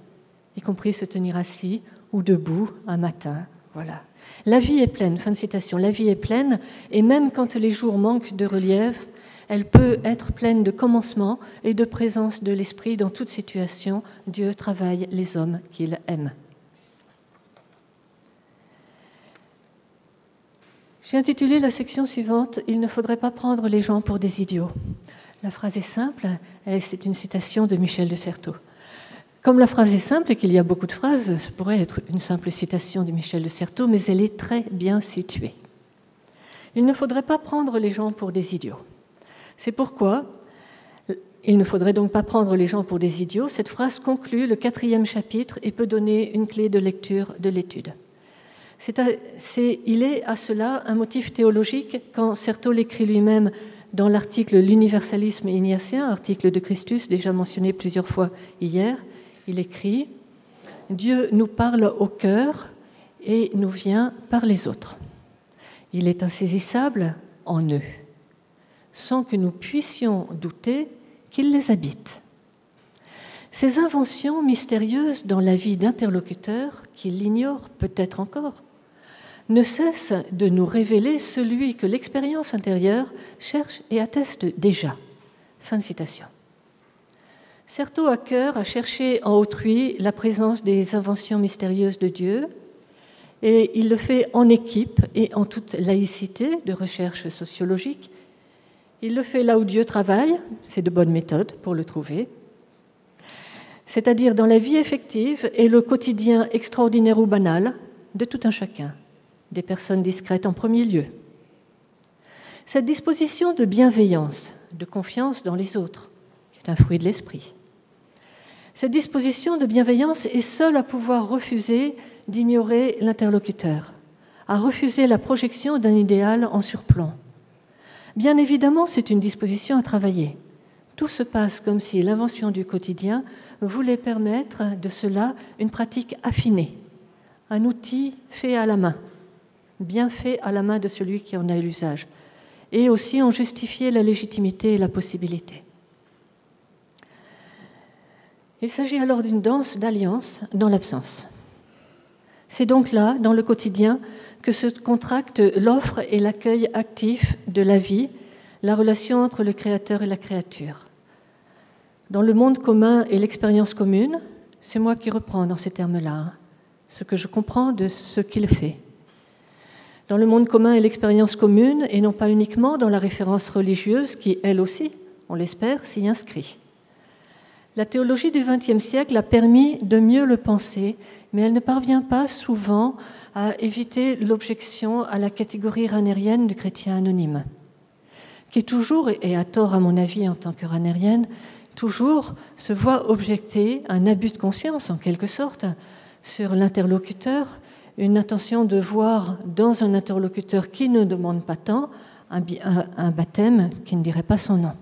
y compris se tenir assis ou debout un matin. Voilà. La vie est pleine, fin de citation, la vie est pleine, et même quand les jours manquent de relief, elle peut être pleine de commencement et de présence de l'esprit dans toute situation. Dieu travaille les hommes qu'il aime. J'ai intitulé la section suivante « Il ne faudrait pas prendre les gens pour des idiots ». La phrase est simple, et c'est une citation de Michel de Certeau. Comme la phrase est simple et qu'il y a beaucoup de phrases, ça pourrait être une simple citation de Michel de Certeau, mais elle est très bien située. Il ne faudrait pas prendre les gens pour des idiots. C'est pourquoi il ne faudrait donc pas prendre les gens pour des idiots. Cette phrase conclut le 4e chapitre et peut donner une clé de lecture de l'étude. Il est à cela un motif théologique quand Certeau l'écrit lui-même dans l'article « L'universalisme ignatien », article de Christus déjà mentionné plusieurs fois hier. Il écrit « Dieu nous parle au cœur et nous vient par les autres. Il est insaisissable en eux, sans que nous puissions douter qu'il les habite. Ces inventions mystérieuses dans la vie d'interlocuteurs, qui l'ignorent peut-être encore, ne cessent de nous révéler celui que l'expérience intérieure cherche et atteste déjà. » Fin de citation. Certeau a cœur à chercher en autrui la présence des inventions mystérieuses de Dieu, et il le fait en équipe et en toute laïcité de recherche sociologique. Il le fait là où Dieu travaille, c'est de bonnes méthodes pour le trouver, c'est-à-dire dans la vie effective et le quotidien extraordinaire ou banal de tout un chacun, des personnes discrètes en premier lieu. Cette disposition de bienveillance, de confiance dans les autres, qui est un fruit de l'esprit, cette disposition de bienveillance est seule à pouvoir refuser d'ignorer l'interlocuteur, à refuser la projection d'un idéal en surplomb. Bien évidemment, c'est une disposition à travailler. Tout se passe comme si l'invention du quotidien voulait permettre de cela une pratique affinée, un outil fait à la main, bien fait à la main de celui qui en a l'usage, et aussi en justifier la légitimité et la possibilité. Il s'agit alors d'une danse d'alliance dans l'absence. C'est donc là, dans le quotidien, que se contractent l'offre et l'accueil actif de la vie, la relation entre le Créateur et la créature. Dans le monde commun et l'expérience commune, c'est moi qui reprends dans ces termes-là, ce que je comprends de ce qu'il fait. Dans le monde commun et l'expérience commune, et non pas uniquement dans la référence religieuse qui, elle aussi, on l'espère, s'y inscrit. La théologie du XXe siècle a permis de mieux le penser, mais elle ne parvient pas souvent à éviter l'objection à la catégorie ranérienne du chrétien anonyme, qui toujours, et à tort à mon avis en tant que ranérienne, toujours se voit objecter un abus de conscience en quelque sorte sur l'interlocuteur, une intention de voir dans un interlocuteur qui ne demande pas tant un baptême qui ne dirait pas son nom.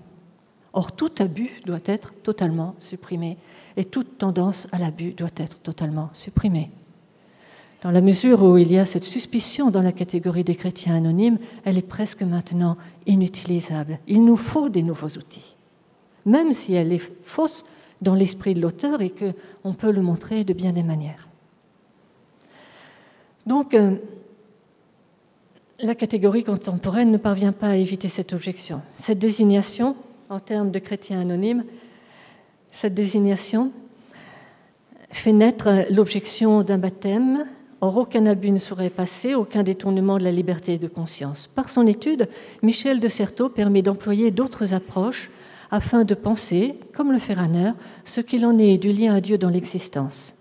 Or, tout abus doit être totalement supprimé et toute tendance à l'abus doit être totalement supprimée. Dans la mesure où il y a cette suspicion dans la catégorie des chrétiens anonymes, elle est presque maintenant inutilisable. Il nous faut des nouveaux outils, même si elle est fausse dans l'esprit de l'auteur et qu'on peut le montrer de bien des manières. Donc, la catégorie contemporaine ne parvient pas à éviter cette objection. Cette désignation, en termes de chrétiens anonymes, cette désignation fait naître l'objection d'un baptême. Or, aucun abus ne saurait passer, aucun détournement de la liberté de conscience. Par son étude, Michel de Certeau permet d'employer d'autres approches afin de penser, comme le fait Rahner, ce qu'il en est du lien à Dieu dans l'existence.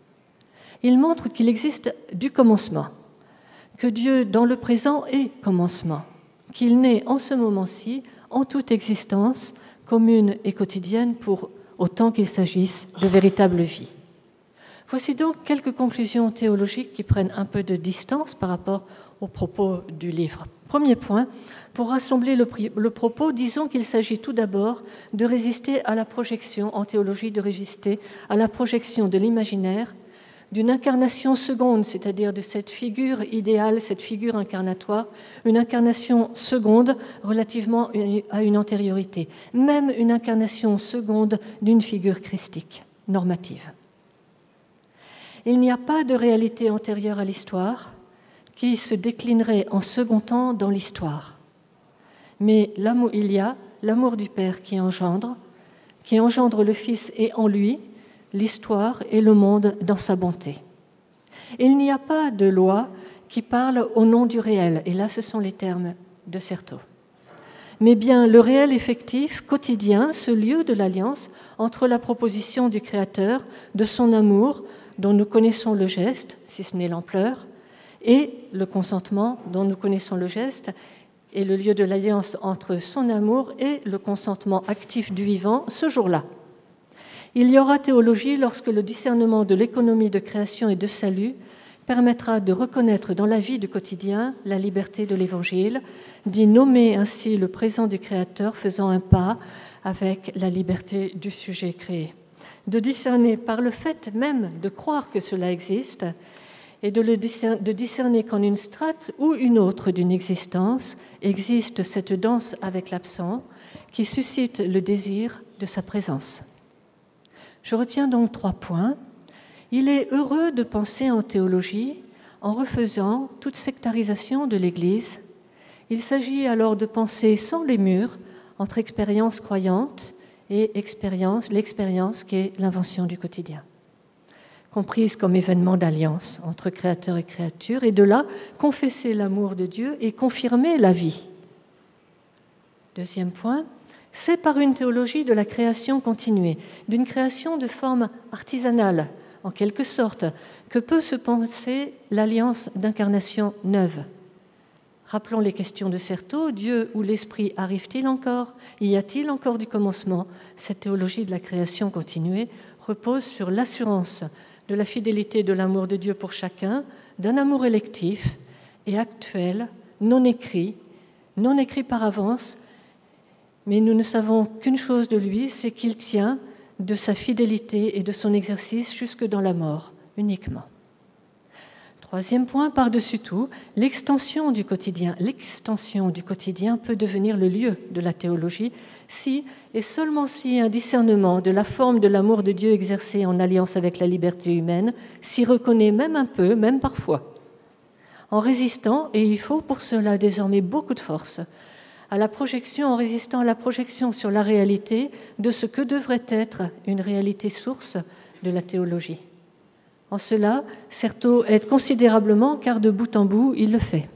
Il montre qu'il existe du commencement, que Dieu dans le présent est commencement, qu'il naît en ce moment-ci, en toute existence, commune et quotidienne, pour autant qu'il s'agisse de véritable vie. Voici donc quelques conclusions théologiques qui prennent un peu de distance par rapport aux propos du livre. Premier point, pour rassembler le propos, disons qu'il s'agit tout d'abord de résister à la projection, en théologie, de résister à la projection de l'imaginaire, d'une incarnation seconde, c'est-à-dire de cette figure idéale, cette figure incarnatoire, une incarnation seconde relativement à une antériorité, même une incarnation seconde d'une figure christique, normative. Il n'y a pas de réalité antérieure à l'histoire qui se déclinerait en second temps dans l'histoire. Mais il y a l'amour du Père qui engendre le Fils et en lui, l'histoire et le monde dans sa bonté. Il n'y a pas de loi qui parle au nom du réel, et là ce sont les termes de Certeau. Mais bien le réel effectif, quotidien, ce lieu de l'alliance entre la proposition du Créateur, de son amour, dont nous connaissons le geste, si ce n'est l'ampleur, et le consentement, dont nous connaissons le geste, et le lieu de l'alliance entre son amour et le consentement actif du vivant, ce jour-là. Il y aura théologie lorsque le discernement de l'économie de création et de salut permettra de reconnaître dans la vie du quotidien la liberté de l'Évangile, d'y nommer ainsi le présent du Créateur faisant un pas avec la liberté du sujet créé. De discerner par le fait même de croire que cela existe et de discerner qu'en une strate ou une autre d'une existence existe cette danse avec l'absent qui suscite le désir de sa présence. Je retiens donc 3 points. Il est heureux de penser en théologie en refaisant toute sectarisation de l'Église. Il s'agit alors de penser sans les murs entre expérience croyante et l'expérience qui est l'invention du quotidien, comprise comme événement d'alliance entre créateur et créature, et de là, confesser l'amour de Dieu et confirmer la vie. Deuxième point, c'est par une théologie de la création continuée, d'une création de forme artisanale, en quelque sorte, que peut se penser l'alliance d'incarnation neuve. Rappelons les questions de Certeau, Dieu ou l'Esprit arrive-t-il encore? Y a-t-il encore du commencement? Cette théologie de la création continuée repose sur l'assurance de la fidélité de l'amour de Dieu pour chacun, d'un amour électif et actuel, non écrit par avance, mais nous ne savons qu'une chose de lui, c'est qu'il tient de sa fidélité et de son exercice jusque dans la mort, uniquement. Troisième point, par-dessus tout, l'extension du quotidien. L'extension du quotidien peut devenir le lieu de la théologie si, et seulement si, un discernement de la forme de l'amour de Dieu exercé en alliance avec la liberté humaine s'y reconnaît même un peu, même parfois. En résistant, et il faut pour cela désormais beaucoup de force, en résistant à la projection sur la réalité de ce que devrait être une réalité source de la théologie. En cela, Certeau aide considérablement, car de bout en bout, il le fait.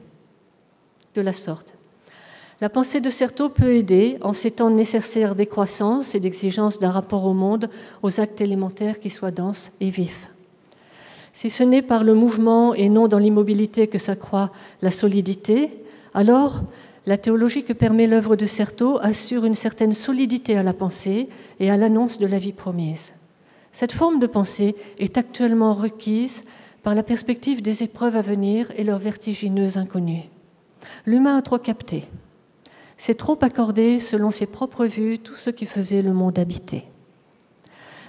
De la sorte. La pensée de Certeau peut aider, en ces temps nécessaires décroissance et d'exigence d'un rapport au monde, aux actes élémentaires qui soient denses et vifs. Si ce n'est par le mouvement et non dans l'immobilité que s'accroît la solidité, alors la théologie que permet l'œuvre de Certeau assure une certaine solidité à la pensée et à l'annonce de la vie promise. Cette forme de pensée est actuellement requise par la perspective des épreuves à venir et leur vertigineuse inconnue. L'humain a trop capté, s'est trop accordé selon ses propres vues tout ce qui faisait le monde habité.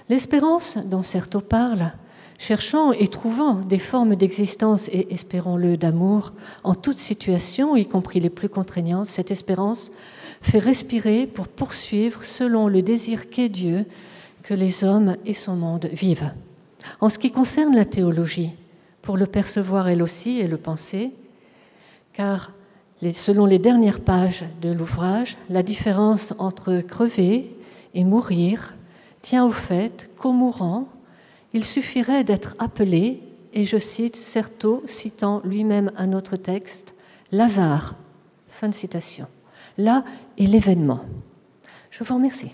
L'espérance dont Certeau parle, cherchant et trouvant des formes d'existence et, espérons-le, d'amour en toute situation, y compris les plus contraignantes, cette espérance fait respirer pour poursuivre selon le désir qu'est Dieu que les hommes et son monde vivent. En ce qui concerne la théologie, pour le percevoir elle aussi et le penser, car selon les dernières pages de l'ouvrage, la différence entre crever et mourir tient au fait qu'au mourant, il suffirait d'être appelé, et je cite Certeau citant lui-même un autre texte, « Lazare ». Fin de citation. Là est l'événement. Je vous remercie.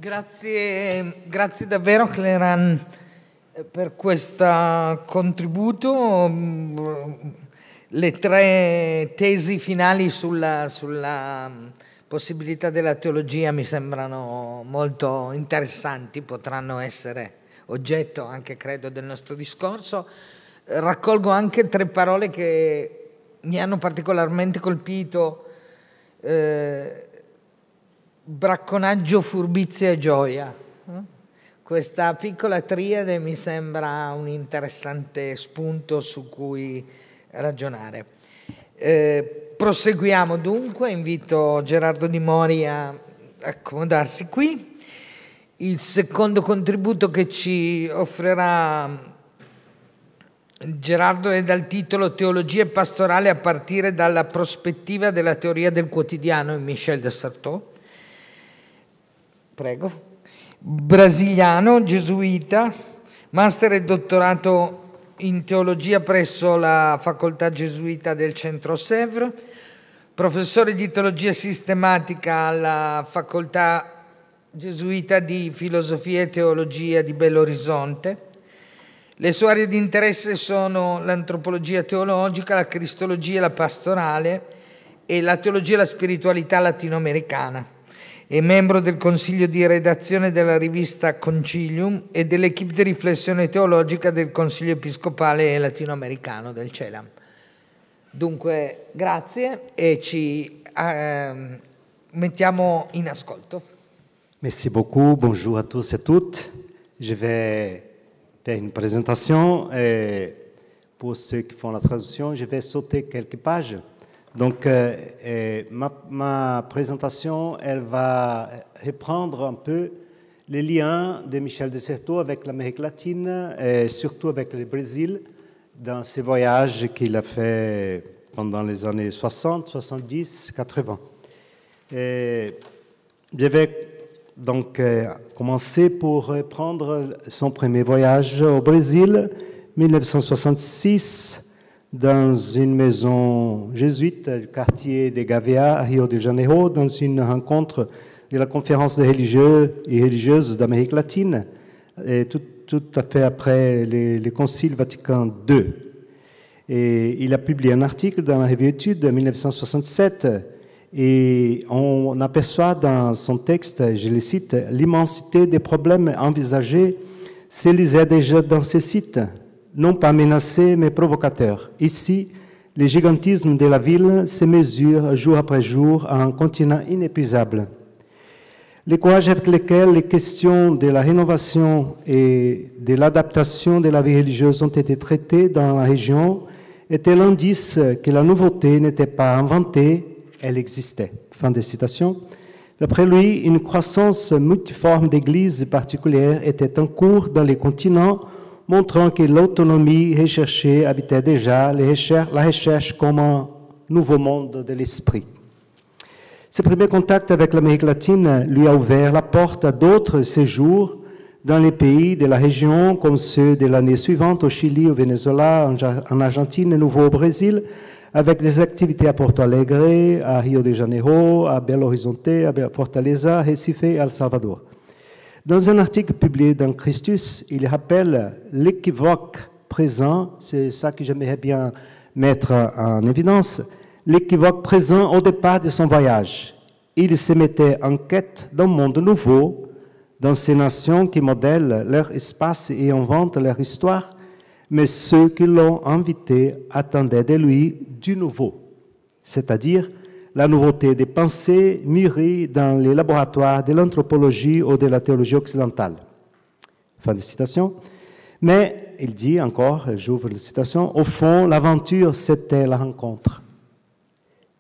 Grazie davvero Cleran per questo contributo. Le tre tesi finali sulla possibilità della teologia mi sembrano molto interessanti, potranno essere oggetto anche credo del nostro discorso. Raccolgo anche tre parole che mi hanno particolarmente colpito. Bracconaggio, furbizia e gioia. Questa piccola triade mi sembra un interessante spunto su cui ragionare. Proseguiamo dunque, invito Gerardo Di Mori a accomodarsi qui. Il secondo contributo che ci offrirà Gerardo è dal titolo Teologia pastorale a partire dalla prospettiva della teoria del quotidiano in Michel de Certeau. Prego. Brasiliano, gesuita, master e dottorato in teologia presso la facoltà gesuita del centro Sèvres, professore di teologia sistematica alla facoltà gesuita di filosofia e teologia di Belo Horizonte. Le sue aree di interesse sono l'antropologia teologica, la cristologia e la pastorale e la teologia e la spiritualità latinoamericana. È membro del consiglio di redazione della rivista Concilium e dell'equipe di riflessione teologica del Consiglio Episcopale Latinoamericano del CELAM. Dunque, grazie e ci mettiamo in ascolto. Merci beaucoup, bonjour à tous et toutes. Je vais faire une présentation et pour ceux qui font la traduction, je vais sauter quelques pages. Donc, ma présentation, elle va reprendre un peu les liens de Michel de Certeau avec l'Amérique latine et surtout avec le Brésil dans ses voyages qu'il a fait pendant les années 60, 70, 80. Et je vais donc commencer pour reprendre son premier voyage au Brésil, 1966, dans une maison jésuite du quartier de Gavea, à Rio de Janeiro, dans une rencontre de la conférence des religieux et religieuses d'Amérique latine, et tout à fait après le Concile Vatican II. Et il a publié un article dans la revue Études en 1967, et on aperçoit dans son texte, je le cite, l'immensité des problèmes envisagés s'élisaient déjà dans ces sites, non pas menacé, mais provocateur. Ici, le gigantisme de la ville se mesure jour après jour à un continent inépuisable. Le courage avec lequel les questions de la rénovation et de l'adaptation de la vie religieuse ont été traitées dans la région était l'indice que la nouveauté n'était pas inventée, elle existait. Fin de citation. D'après lui, une croissance multiforme d'églises particulières était en cours dans les continents, montrant que l'autonomie recherchée habitait déjà la recherche comme un nouveau monde de l'esprit. Ce premier contact avec l'Amérique latine lui a ouvert la porte à d'autres séjours dans les pays de la région, comme ceux de l'année suivante au Chili, au Venezuela, en Argentine et nouveau au Brésil, avec des activités à Porto Alegre, à Rio de Janeiro, à Belo Horizonte, à Fortaleza, Recife et El Salvador. Dans un article publié dans Christus, il rappelle l'équivoque présent, c'est ça que j'aimerais bien mettre en évidence, l'équivoque présent au départ de son voyage. Il se mettait en quête d'un monde nouveau, dans ces nations qui modèlent leur espace et inventent leur histoire, mais ceux qui l'ont invité attendaient de lui du nouveau, c'est-à-dire la nouveauté des pensées mûries dans les laboratoires de l'anthropologie ou de la théologie occidentale. Fin de citation. Mais, il dit encore, j'ouvre la citation, au fond, l'aventure, c'était la rencontre,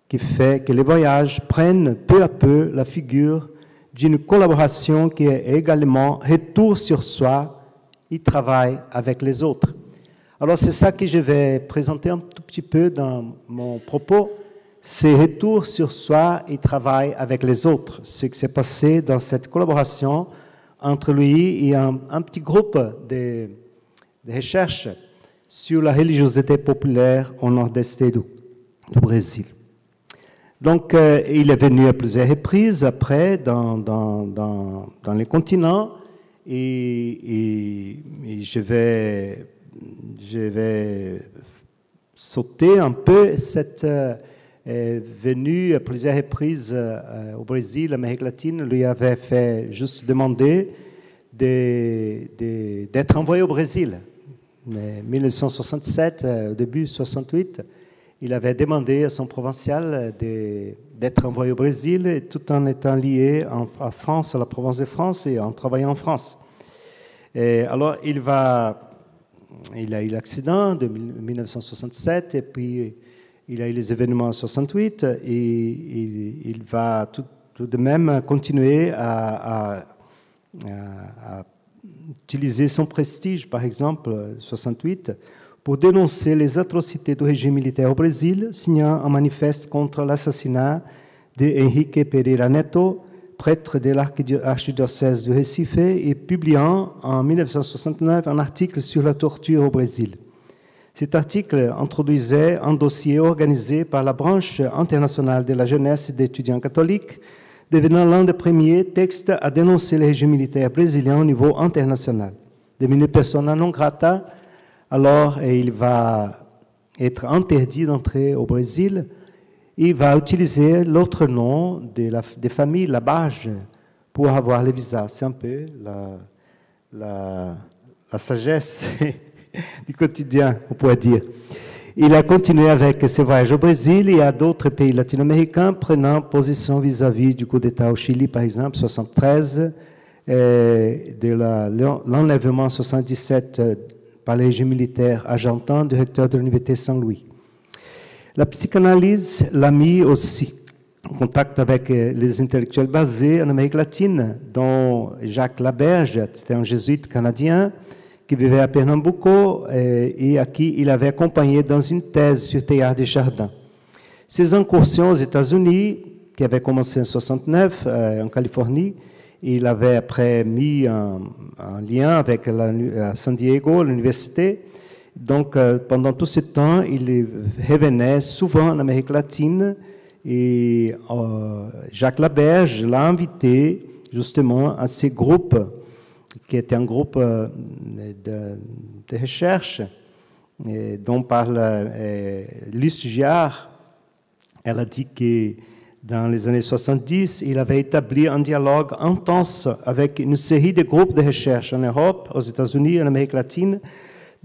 qui fait que les voyages prennent peu à peu la figure d'une collaboration qui est également retour sur soi et travail avec les autres. Alors, c'est ça que je vais présenter un tout petit peu dans mon propos. C'est retour sur soi et travail avec les autres. Ce qui s'est passé dans cette collaboration entre lui et un petit groupe de recherche sur la religiosité populaire au nord-est du Brésil. Donc, il est venu à plusieurs reprises après dans les continents et je vais sauter un peu cette venue à plusieurs reprises au Brésil, l'Amérique latine, lui avait fait juste demander d'être envoyé au Brésil. Mais 1967, au début 68, il avait demandé à son provincial d'être envoyé au Brésil, tout en étant lié à France, à la province de France, et en travaillant en France. Et alors, il a eu l'accident de 1967, et puis il a eu les événements en 68, et il va tout de même continuer à utiliser son prestige, par exemple, 68, pour dénoncer les atrocités du régime militaire au Brésil, signant un manifeste contre l'assassinat de Henrique Pereira Neto, prêtre de l'archidiocèse de Recife, et publiant en 1969 un article sur la torture au Brésil. Cet article introduisait un dossier organisé par la branche internationale de la jeunesse et d'étudiants catholiques, devenant l'un des premiers textes à dénoncer le régime militaire brésilien au niveau international. Devenu persona non grata, alors il va être interdit d'entrer au Brésil. Il va utiliser l'autre nom des familles Labarge pour avoir le visa. C'est un peu la sagesse du quotidien, on pourrait dire. Il a continué avec ses voyages au Brésil et à d'autres pays latino-américains, prenant position vis-à-vis du coup d'État au Chili, par exemple, 73, de l'enlèvement en 77 par le régime militaire argentin du recteur de l'Université Saint-Louis. La psychanalyse l'a mis aussi en contact avec les intellectuels basés en Amérique latine, dont Jacques Laberge, c'était un jésuite canadien, qui vivait à Pernambuco et à qui il avait accompagné dans une thèse sur Teilhard de Chardin. Ses incursions aux États-Unis, qui avaient commencé en 1969 en Californie, il avait après mis un lien avec à San Diego, l'université. Donc, pendant tout ce temps, il revenait souvent en Amérique latine et Jacques Laberge l'a invité justement à ces groupes qui était un groupe de recherche dont parle Luce Giard. Elle a dit que dans les années 70, il avait établi un dialogue intense avec une série de groupes de recherche en Europe, aux États-Unis et en Amérique latine,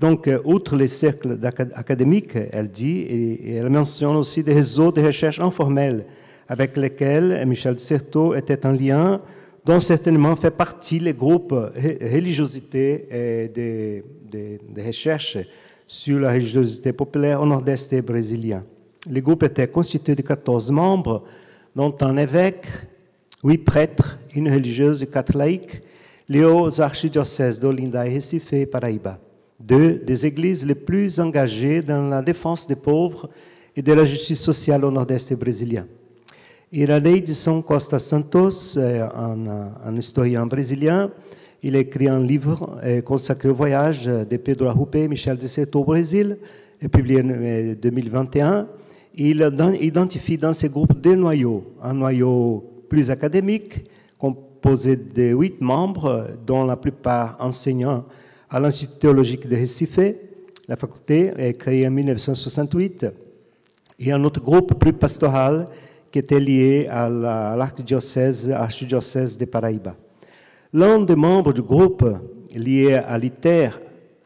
Donc, outre les cercles académiques, elle dit, et elle mentionne aussi des réseaux de recherche informels avec lesquels Michel de Certeau était en lien, dont certainement fait partie les groupes religiosité et de recherche sur la religiosité populaire au nord-est brésilien. Le groupe était constitué de 14 membres, dont un évêque, 8 prêtres, une religieuse et 4 laïcs, les hauts archidiocèses d'Olinda et Recife et Paraíba, 2 des églises les plus engagées dans la défense des pauvres et de la justice sociale au nord-est brésilien. Iraneidson Costa Santos, un historien brésilien, il a écrit un livre consacré au voyage de Pedro Arrupe et Michel de Certeau au Brésil, publié en 2021. Il identifie dans ces groupes deux noyaux, un noyau plus académique, composé de 8 membres, dont la plupart enseignants à l'Institut théologique de Recife. La faculté est créée en 1968, et un autre groupe plus pastoral qui était lié à l'archidiocèse de Paraíba. L'un des membres du groupe, lié à l'ITER,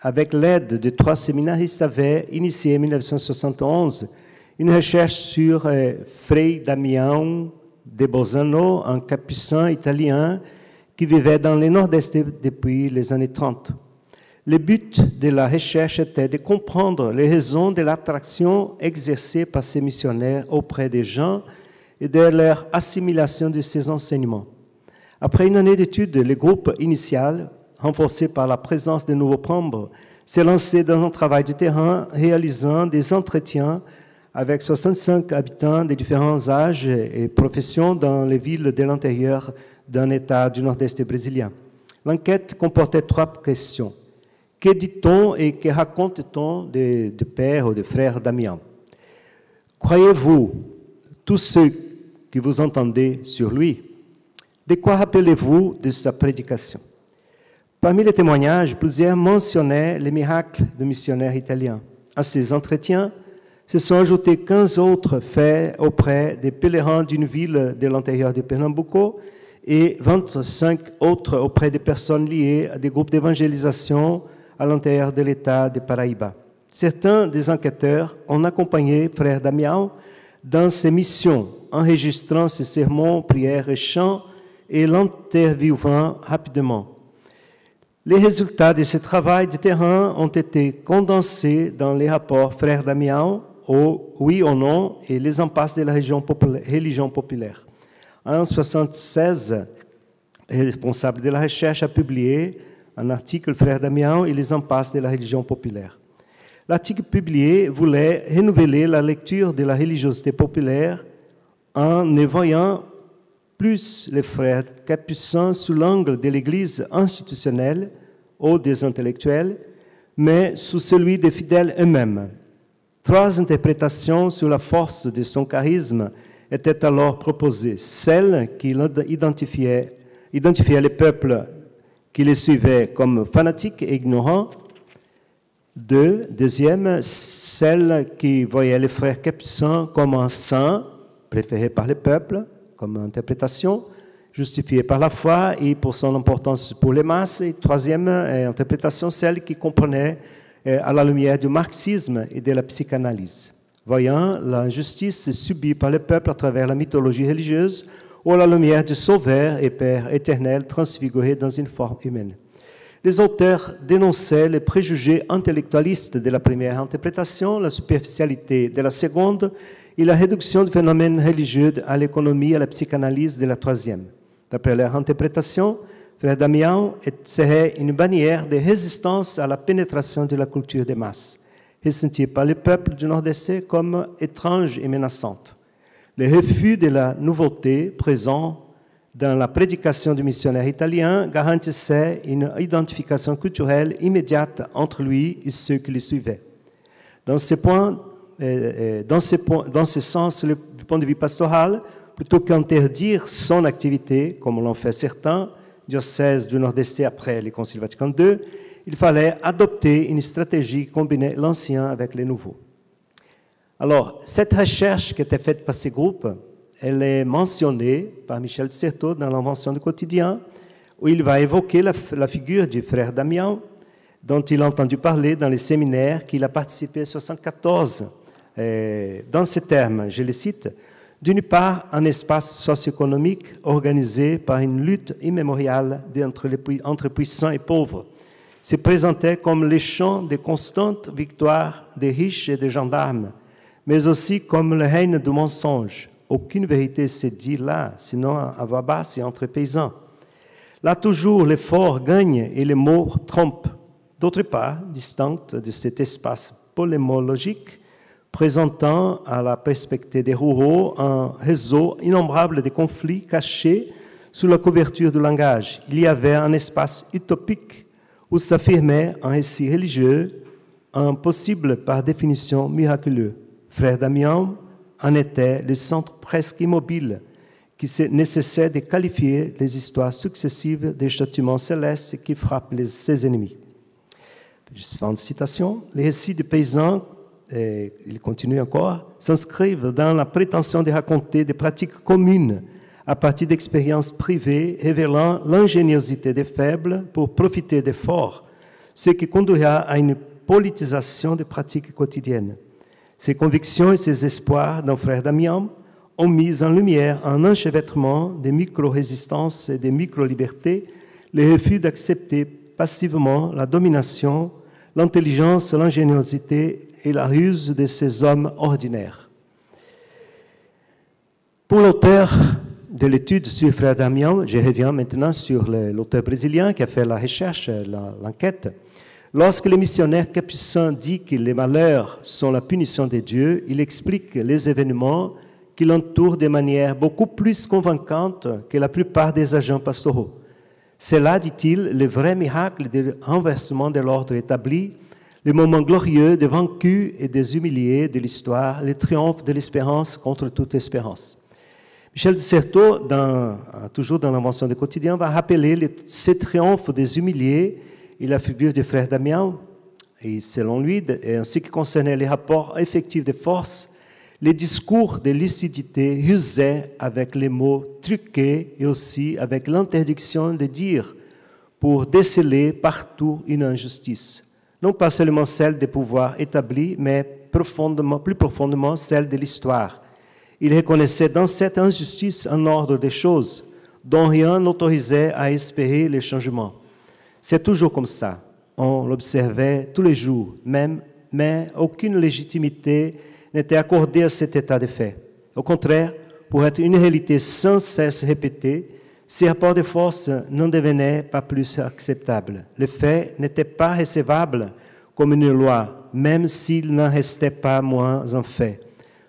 avec l'aide de 3 séminaristes, avait initié en 1971 une recherche sur Frei Damião de Bolzano, un capucin italien qui vivait dans le nord-est depuis les années 30. Le but de la recherche était de comprendre les raisons de l'attraction exercée par ces missionnaires auprès des gens et de leur assimilation de ces enseignements. Après une année d'études, le groupe initial, renforcé par la présence de nouveaux membres, s'est lancé dans un travail de terrain, réalisant des entretiens avec 65 habitants de différents âges et professions dans les villes de l'intérieur d'un État du nord-est brésilien. L'enquête comportait 3 questions. Que dit-on et que raconte-t-on de père ou de frère Damião? Croyez-vous tous ceux que vous entendez sur lui? De quoi rappelez-vous de sa prédication? Parmi les témoignages, plusieurs mentionnaient les miracles du missionnaire italien. À ces entretiens, se sont ajoutés 15 autres faits auprès des pèlerins d'une ville de l'intérieur de Pernambuco et 25 autres auprès des personnes liées à des groupes d'évangélisation à l'intérieur de l'État de Paraíba. Certains des enquêteurs ont accompagné Frère Damião dans ses missions, enregistrant ses sermons, prières et chants et l'interviewant rapidement. Les résultats de ce travail de terrain ont été condensés dans les rapports Frère Damião, au oui ou non, et les impasses de la religion populaire. En 1976, le responsable de la recherche a publié un article Frère Damião et les impasses de la religion populaire. L'article publié voulait renouveler la lecture de la religiosité populaire en ne voyant plus les frères capucins sous l'angle de l'Église institutionnelle ou des intellectuels, mais sous celui des fidèles eux-mêmes. 3 interprétations sur la force de son charisme étaient alors proposées. Celle qui identifiait les peuples qui les suivaient comme fanatiques et ignorants. Deuxième, celle qui voyait les frères capucins comme un saint, préféré par les peuples, comme interprétation, justifiée par la foi et pour son importance pour les masses. Et troisième interprétation, celle qui comprenait à la lumière du marxisme et de la psychanalyse, voyant l'injustice subie par le peuple à travers la mythologie religieuse ou à la lumière du Sauveur et Père éternel transfiguré dans une forme humaine. Les auteurs dénonçaient les préjugés intellectualistes de la première interprétation, la superficialité de la seconde et la réduction du phénomène religieux à l'économie et à la psychanalyse de la troisième. D'après leur interprétation, Frère Damião serait une bannière de résistance à la pénétration de la culture des masses, ressentie par le peuple du Nord-Est comme étrange et menaçante. Le refus de la nouveauté présent dans la prédication du missionnaire italien garantissait une identification culturelle immédiate entre lui et ceux qui le suivaient. Dans ce sens, du point de vue pastoral, plutôt qu'interdire son activité, comme l'ont fait certains diocèses du Nord-Est après le Concile Vatican II, il fallait adopter une stratégie qui combinait l'ancien avec le nouveau. Alors, cette recherche qui était faite par ces groupes, elle est mentionnée par Michel de Certeau dans l'Invention du quotidien, où il va évoquer la figure du frère Damião, dont il a entendu parler dans les séminaires qu'il a participé en 1974. Dans ces termes, je les cite, « D'une part, un espace socio-économique organisé par une lutte immémoriale entre puissants et pauvres se présentait comme les champs des constantes victoires des riches et des gendarmes, mais aussi comme le règne du mensonge. Aucune vérité s'est dit là, sinon à voix basse et entre paysans. Là toujours, les forts gagnent et les mots trompent. D'autre part, distincte de cet espace polémologique, présentant à la perspective des ruraux un réseau innombrable de conflits cachés sous la couverture du langage. Il y avait un espace utopique où s'affirmait un récit religieux, impossible par définition miraculeux. Frère Damiens en était le centre presque immobile qui nécessite de qualifier les histoires successives des châtiments célestes qui frappent ses ennemis. Fin de citation. Les récits des paysans, il continue encore, s'inscrivent dans la prétention de raconter des pratiques communes à partir d'expériences privées révélant l'ingéniosité des faibles pour profiter des forts, ce qui conduira à une politisation des pratiques quotidiennes. Ces convictions et ces espoirs d'un frère Damiens ont mis en lumière un enchevêtrement des micro-résistances et des micro-libertés, le refus d'accepter passivement la domination, l'intelligence, l'ingéniosité et la ruse de ces hommes ordinaires. Pour l'auteur de l'étude sur Frère Damiens, je reviens maintenant sur l'auteur brésilien qui a fait la recherche, l'enquête. Lorsque le missionnaire capucin dit que les malheurs sont la punition de Dieu, il explique les événements qui l'entourent de manière beaucoup plus convaincante que la plupart des agents pastoraux. C'est là, dit-il, le vrai miracle de renversement de l'ordre établi, le moment glorieux des vaincus et des humiliés de l'histoire, le triomphe de l'espérance contre toute espérance. Michel de Certeau, toujours dans l'Invention du quotidien, va rappeler ce triomphe des humiliés et la figure du frère Damiens, et selon lui, en ce qui concernait les rapports effectifs de force, les discours de lucidité usaient avec les mots truqués et aussi avec l'interdiction de dire pour déceler partout une injustice. Non pas seulement celle des pouvoirs établis, mais plus profondément celle de l'histoire. Il reconnaissait dans cette injustice un ordre des choses dont rien n'autorisait à espérer les changements. C'est toujours comme ça. On l'observait tous les jours, mais aucune légitimité n'était accordée à cet état de fait. Au contraire, pour être une réalité sans cesse répétée, ces rapports de force n'en devenaient pas plus acceptables. Les faits n'étaient pas recevables comme une loi, même s'il n'en restait pas moins un fait.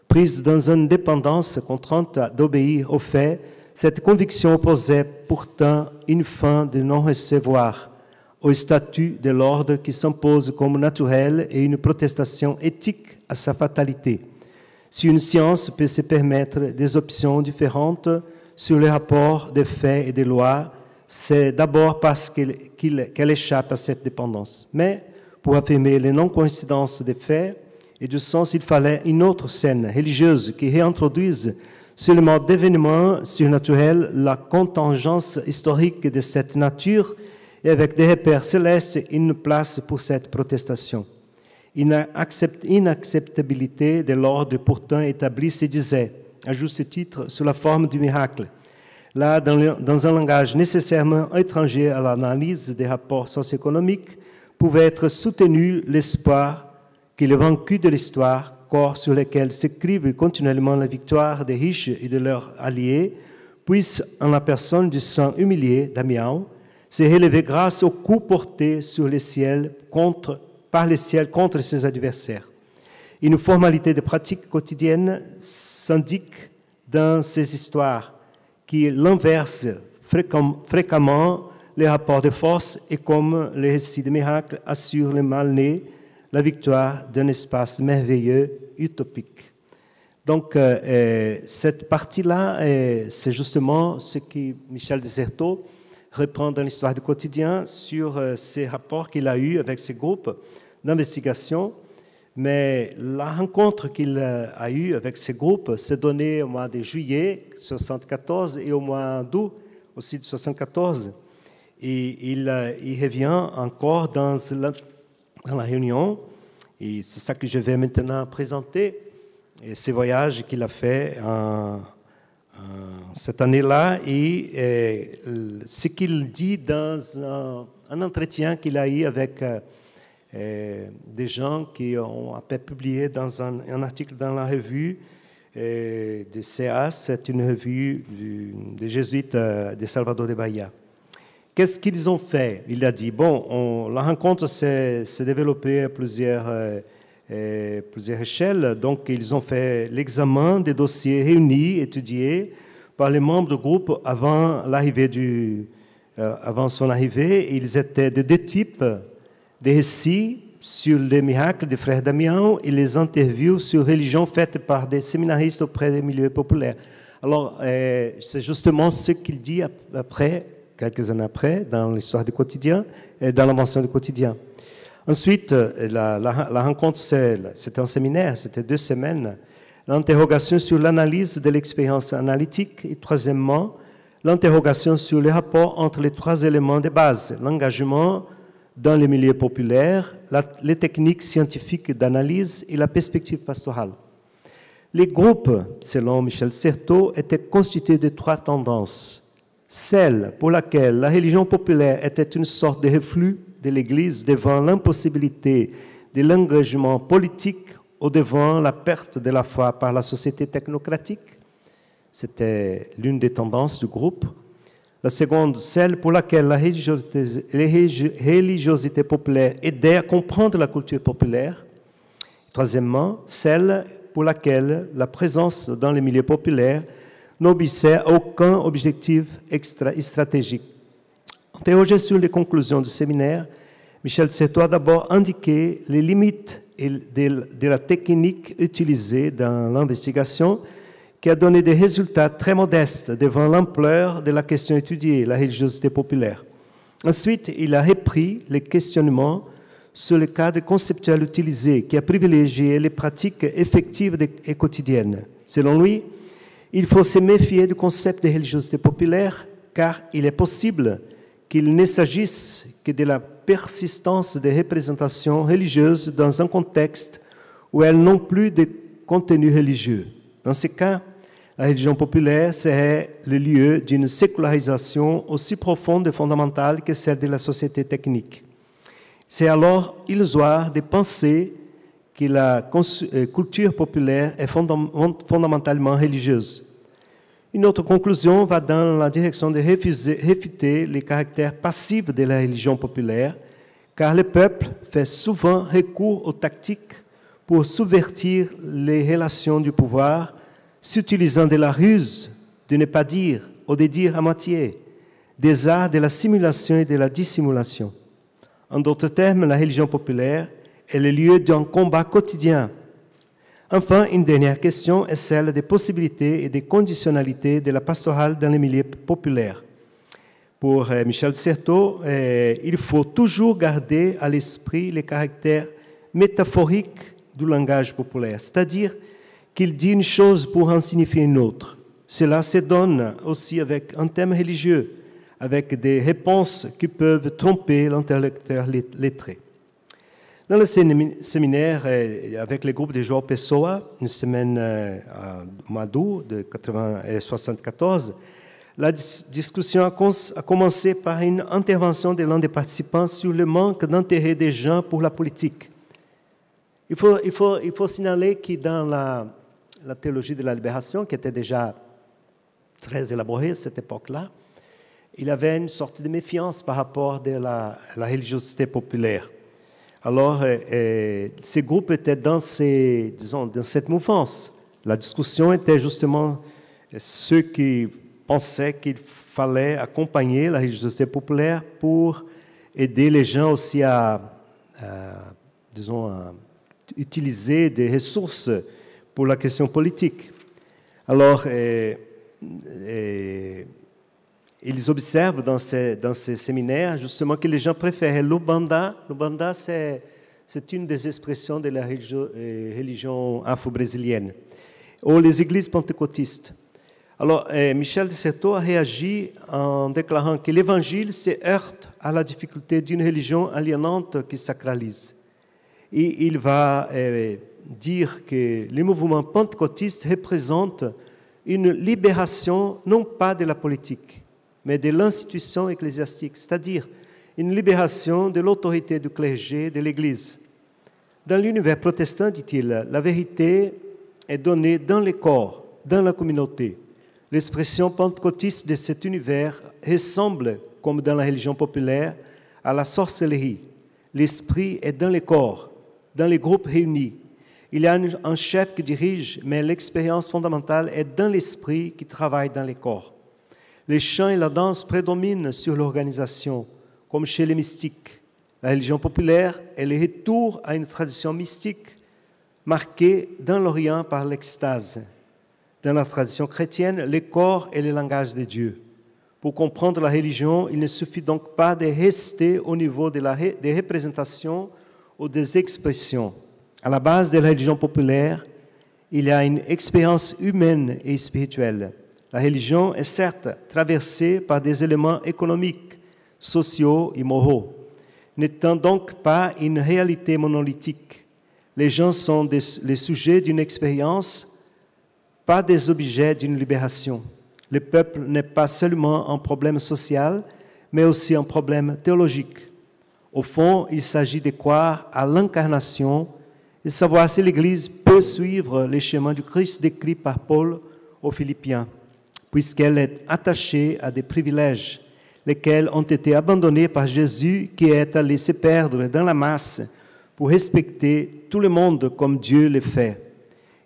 Prise dans une dépendance contrainte d'obéir aux faits, cette conviction opposait pourtant une fin de non-recevoir au statut de l'ordre qui s'impose comme naturel et une protestation éthique à sa fatalité. Si une science peut se permettre des options différentes sur les rapports des faits et des lois, c'est d'abord parce qu'elle échappe à cette dépendance. Mais pour affirmer les non-coïncidences des faits et du sens, il fallait une autre scène religieuse qui réintroduise sur le mode d'événements surnaturels la contingence historique de cette nature et avec des repères célestes une place pour cette protestation. Une inacceptabilité de l'ordre pourtant établi se disait, à juste titre, sous la forme du miracle. Là, dans un langage nécessairement étranger à l'analyse des rapports socio-économiques, pouvait être soutenu l'espoir que les vaincus de l'histoire, corps sur lesquels s'écrivent continuellement la victoire des riches et de leurs alliés, puissent, en la personne du sang humilié, Damiens, se relever grâce au coup porté sur les ciels par les ciels contre ses adversaires. Une formalité de pratique quotidienne s'indique dans ces histoires qui l'inversent fréquemment les rapports de force et comme les récits de miracles assurent le mal-né, la victoire d'un espace merveilleux, utopique. Donc, cette partie-là, c'est justement ce que Michel de Certeau reprend dans l'histoire du quotidien sur ces rapports qu'il a eus avec ces groupes d'investigation. Mais la rencontre qu'il a eue avec ces groupes s'est donnée au mois de juillet 1974 et au mois d'août aussi de 1974. Et il revient encore dans la réunion, et c'est ça que je vais maintenant présenter, et ces voyages qu'il a fait cette année-là, et ce qu'il dit dans un entretien qu'il a eu avec des gens qui ont publié dans un article dans la revue de CA, c'est une revue des jésuites de Salvador de Bahia. Qu'est-ce qu'ils ont fait? Il a dit, la rencontre s'est développée à plusieurs échelles. Donc, ils ont fait l'examen des dossiers réunis, étudiés par les membres du groupe avant son arrivée. Ils étaient de deux types, des récits sur les miracles de Frère Damião et les interviews sur religion faites par des séminaristes auprès des milieux populaires. Alors, c'est justement ce qu'il dit après, quelques années après, dans l'histoire du quotidien et dans l'invention du quotidien. Ensuite, la rencontre, c'était un séminaire, c'était 2 semaines. L'interrogation sur l'analyse de l'expérience analytique. Et troisièmement, l'interrogation sur les rapports entre les 3 éléments de base, l'engagement dans les milieux populaires, les techniques scientifiques d'analyse et la perspective pastorale. Les groupes, selon Michel Certeau, étaient constitués de 3 tendances. Celle pour laquelle la religion populaire était une sorte de reflux de l'Église devant l'impossibilité de l'engagement politique ou devant la perte de la foi par la société technocratique. C'était l'une des tendances du groupe. La seconde, celle pour laquelle la religiosité populaire aidait à comprendre la culture populaire. Troisièmement, celle pour laquelle la présence dans les milieux populaires n'obéissait à aucun objectif stratégique. Interrogé sur les conclusions du séminaire, Michel Certeau a d'abord indiqué les limites de la technique utilisée dans l'investigation, qui a donné des résultats très modestes devant l'ampleur de la question étudiée, la religiosité populaire. Ensuite, il a repris les questionnements sur le cadre conceptuel utilisé, qui a privilégié les pratiques effectives et quotidiennes. Selon lui, il faut se méfier du concept de religiosité populaire, car il est possible qu'il ne s'agisse que de la persistance des représentations religieuses dans un contexte où elles n'ont plus de contenu religieux. Dans ce cas, la religion populaire serait le lieu d'une sécularisation aussi profonde et fondamentale que celle de la société technique. C'est alors illusoire de penser que la culture populaire est fondamentalement religieuse. Une autre conclusion va dans la direction de réfuter le caractère passif de la religion populaire, car le peuple fait souvent recours aux tactiques pour subvertir les relations du pouvoir, s'utilisant de la ruse, de ne pas dire ou de dire à moitié, des arts de la simulation et de la dissimulation. En d'autres termes, la religion populaire est le lieu d'un combat quotidien. Enfin, une dernière question est celle des possibilités et des conditionnalités de la pastorale dans les milieux populaires. Pour Michel Certeau, il faut toujours garder à l'esprit le caractère métaphorique du langage populaire, c'est-à-dire qu'il dit une chose pour en signifier une autre. Cela se donne aussi avec un thème religieux, avec des réponses qui peuvent tromper l'interlocuteur lettré. Dans le séminaire avec le groupe de João Pessoa, une semaine à mois d'août de 1974, la discussion a commencé par une intervention de l'un des participants sur le manque d'intérêt des gens pour la politique. Il faut signaler que dans la théologie de la libération, qui était déjà très élaborée à cette époque-là, il y avait une sorte de méfiance par rapport à la religiosité populaire. Alors, ces groupes étaient dans cette mouvance. La discussion était justement ceux qui pensaient qu'il fallait accompagner la religiosité populaire pour aider les gens aussi à utiliser des ressources pour la question politique. Alors, ils observent dans ces séminaires justement que les gens préfèrent l'Umbanda. L'Umbanda, c'est une des expressions de la religion afro-brésilienne. Ou les églises pentecôtistes. Alors, Michel de Certeau a réagi en déclarant que l'Évangile se heurte à la difficulté d'une religion aliénante qui sacralise. Et il va dire que le mouvement pentecôtiste représente une libération non pas de la politique, mais de l'institution ecclésiastique, c'est-à-dire une libération de l'autorité du clergé de l'Église. Dans l'univers protestant, dit-il, la vérité est donnée dans les corps, dans la communauté. L'expression pentecôtiste de cet univers ressemble, comme dans la religion populaire, à la sorcellerie. L'esprit est dans les corps, dans les groupes réunis. Il y a un chef qui dirige, mais l'expérience fondamentale est dans l'esprit qui travaille dans les corps. Les chants et la danse prédominent sur l'organisation, comme chez les mystiques. La religion populaire est le retour à une tradition mystique marquée dans l'Orient par l'extase. Dans la tradition chrétienne, le corps est le langage de Dieu. Pour comprendre la religion, il ne suffit donc pas de rester au niveau des représentations ou des expressions. À la base de la religion populaire, il y a une expérience humaine et spirituelle. La religion est certes traversée par des éléments économiques, sociaux et moraux, n'étant donc pas une réalité monolithique. Les gens sont les sujets d'une expérience, pas des objets d'une libération. Le peuple n'est pas seulement un problème social, mais aussi un problème théologique. Au fond, il s'agit de croire à l'incarnation et savoir si l'Église peut suivre les chemins du Christ décrits par Paul aux Philippiens, puisqu'elle est attachée à des privilèges, lesquels ont été abandonnés par Jésus qui est allé se perdre dans la masse pour respecter tout le monde comme Dieu le fait.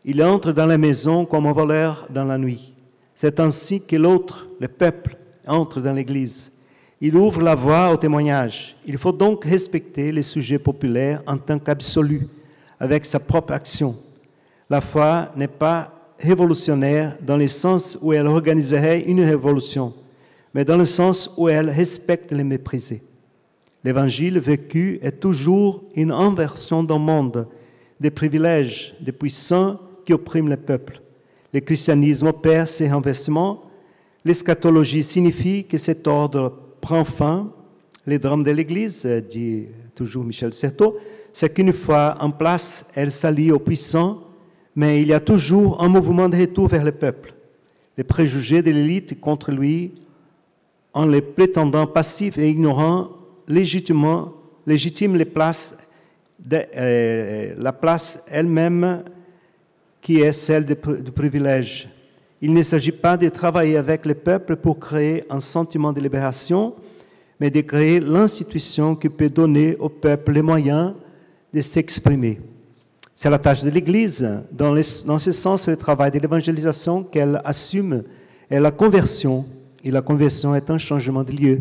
Il entre dans la maison comme un voleur dans la nuit. C'est ainsi que l'autre, le peuple, entre dans l'Église. Il ouvre la voie au témoignage. Il faut donc respecter les sujets populaires en tant qu'absolu, avec sa propre action. La foi n'est pas révolutionnaire dans le sens où elle organiserait une révolution, mais dans le sens où elle respecte les méprisés. L'évangile vécu est toujours une inversion d'un monde, des privilèges, des puissants qui oppriment le peuple. Le christianisme opère ces renversements. L'eschatologie signifie que cet ordre prend fin. Les drames de l'Église, dit toujours Michel Certeau, c'est qu'une fois en place, elle s'allie aux puissants, mais il y a toujours un mouvement de retour vers le peuple. Les préjugés de l'élite contre lui, en les prétendant passifs et ignorants, légitiment la place elle-même qui est celle du privilège. Il ne s'agit pas de travailler avec le peuple pour créer un sentiment de libération, mais de créer l'institution qui peut donner au peuple les moyens de s'exprimer. C'est la tâche de l'Église. Dans ce sens, le travail de l'évangélisation qu'elle assume est la conversion. Et la conversion est un changement de lieu.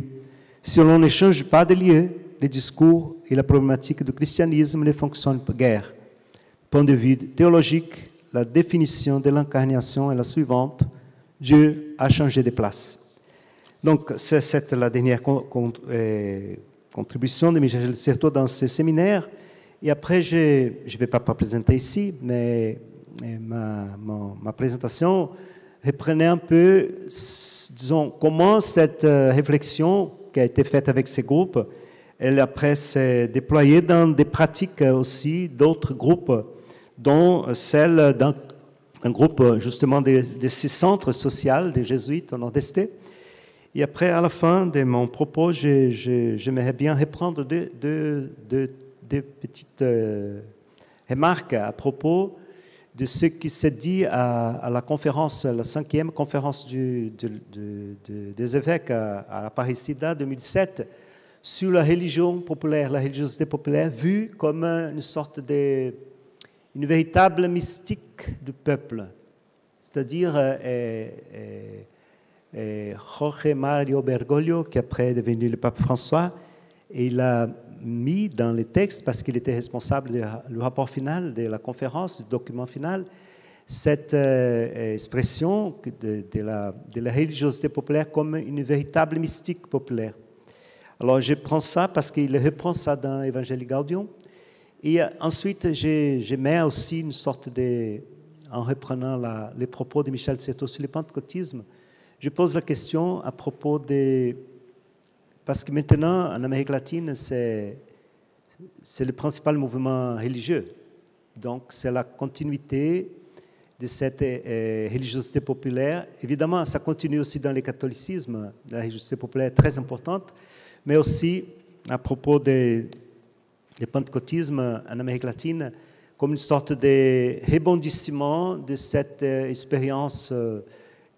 Si l'on ne change pas de lieu, les discours et la problématique du christianisme ne fonctionnent pas guère. Point de vue théologique, la définition de l'incarnation est la suivante. Dieu a changé de place. Donc, c'est la dernière contribution de Michel Certeau dans ce séminaire. Et après, je ne vais pas présenter ici, mais ma présentation reprenait un peu, disons, comment cette réflexion qui a été faite avec ces groupes, elle après s'est déployée dans des pratiques aussi d'autres groupes, dont celle d'un groupe justement de ces centres sociaux des jésuites au Nord-Est. Et après, à la fin de mon propos, j'aimerais bien reprendre deux petites remarques à propos de ce qui s'est dit à la conférence, la 5e conférence des évêques à Aparecida 2007 sur la religion populaire, la religiosité populaire vue comme une sorte une véritable mystique du peuple. C'est-à-dire Jorge Mario Bergoglio, qui après est devenu le pape François, et il a mis dans les textes, parce qu'il était responsable du rapport final de la conférence, du document final, cette expression de la religiosité populaire comme une véritable mystique populaire. Alors je prends ça parce qu'il reprend ça dans Evangelii Gaudium, et ensuite je mets aussi une sorte de en reprenant les propos de Michel Certeau sur le pentecôtisme, je pose la question à propos des... Parce que maintenant, en Amérique latine, c'est le principal mouvement religieux. Donc, c'est la continuité de cette religiosité populaire. Évidemment, ça continue aussi dans le catholicisme. La religiosité populaire est très importante, mais aussi à propos du pentecôtisme en Amérique latine, comme une sorte de rebondissement de cette expérience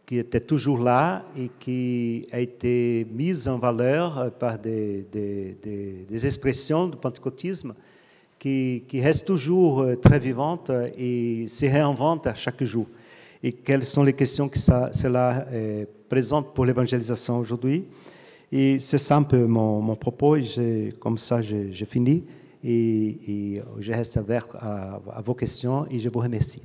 qui était toujours là et qui a été mise en valeur par des expressions du pentecôtisme qui restent toujours très vivantes et se réinventent à chaque jour. Et quelles sont les questions que cela présente pour l'évangélisation aujourd'hui? Et c'est ça un peu mon propos, et comme ça j'ai fini, et je reste ouvert à vos questions et je vous remercie.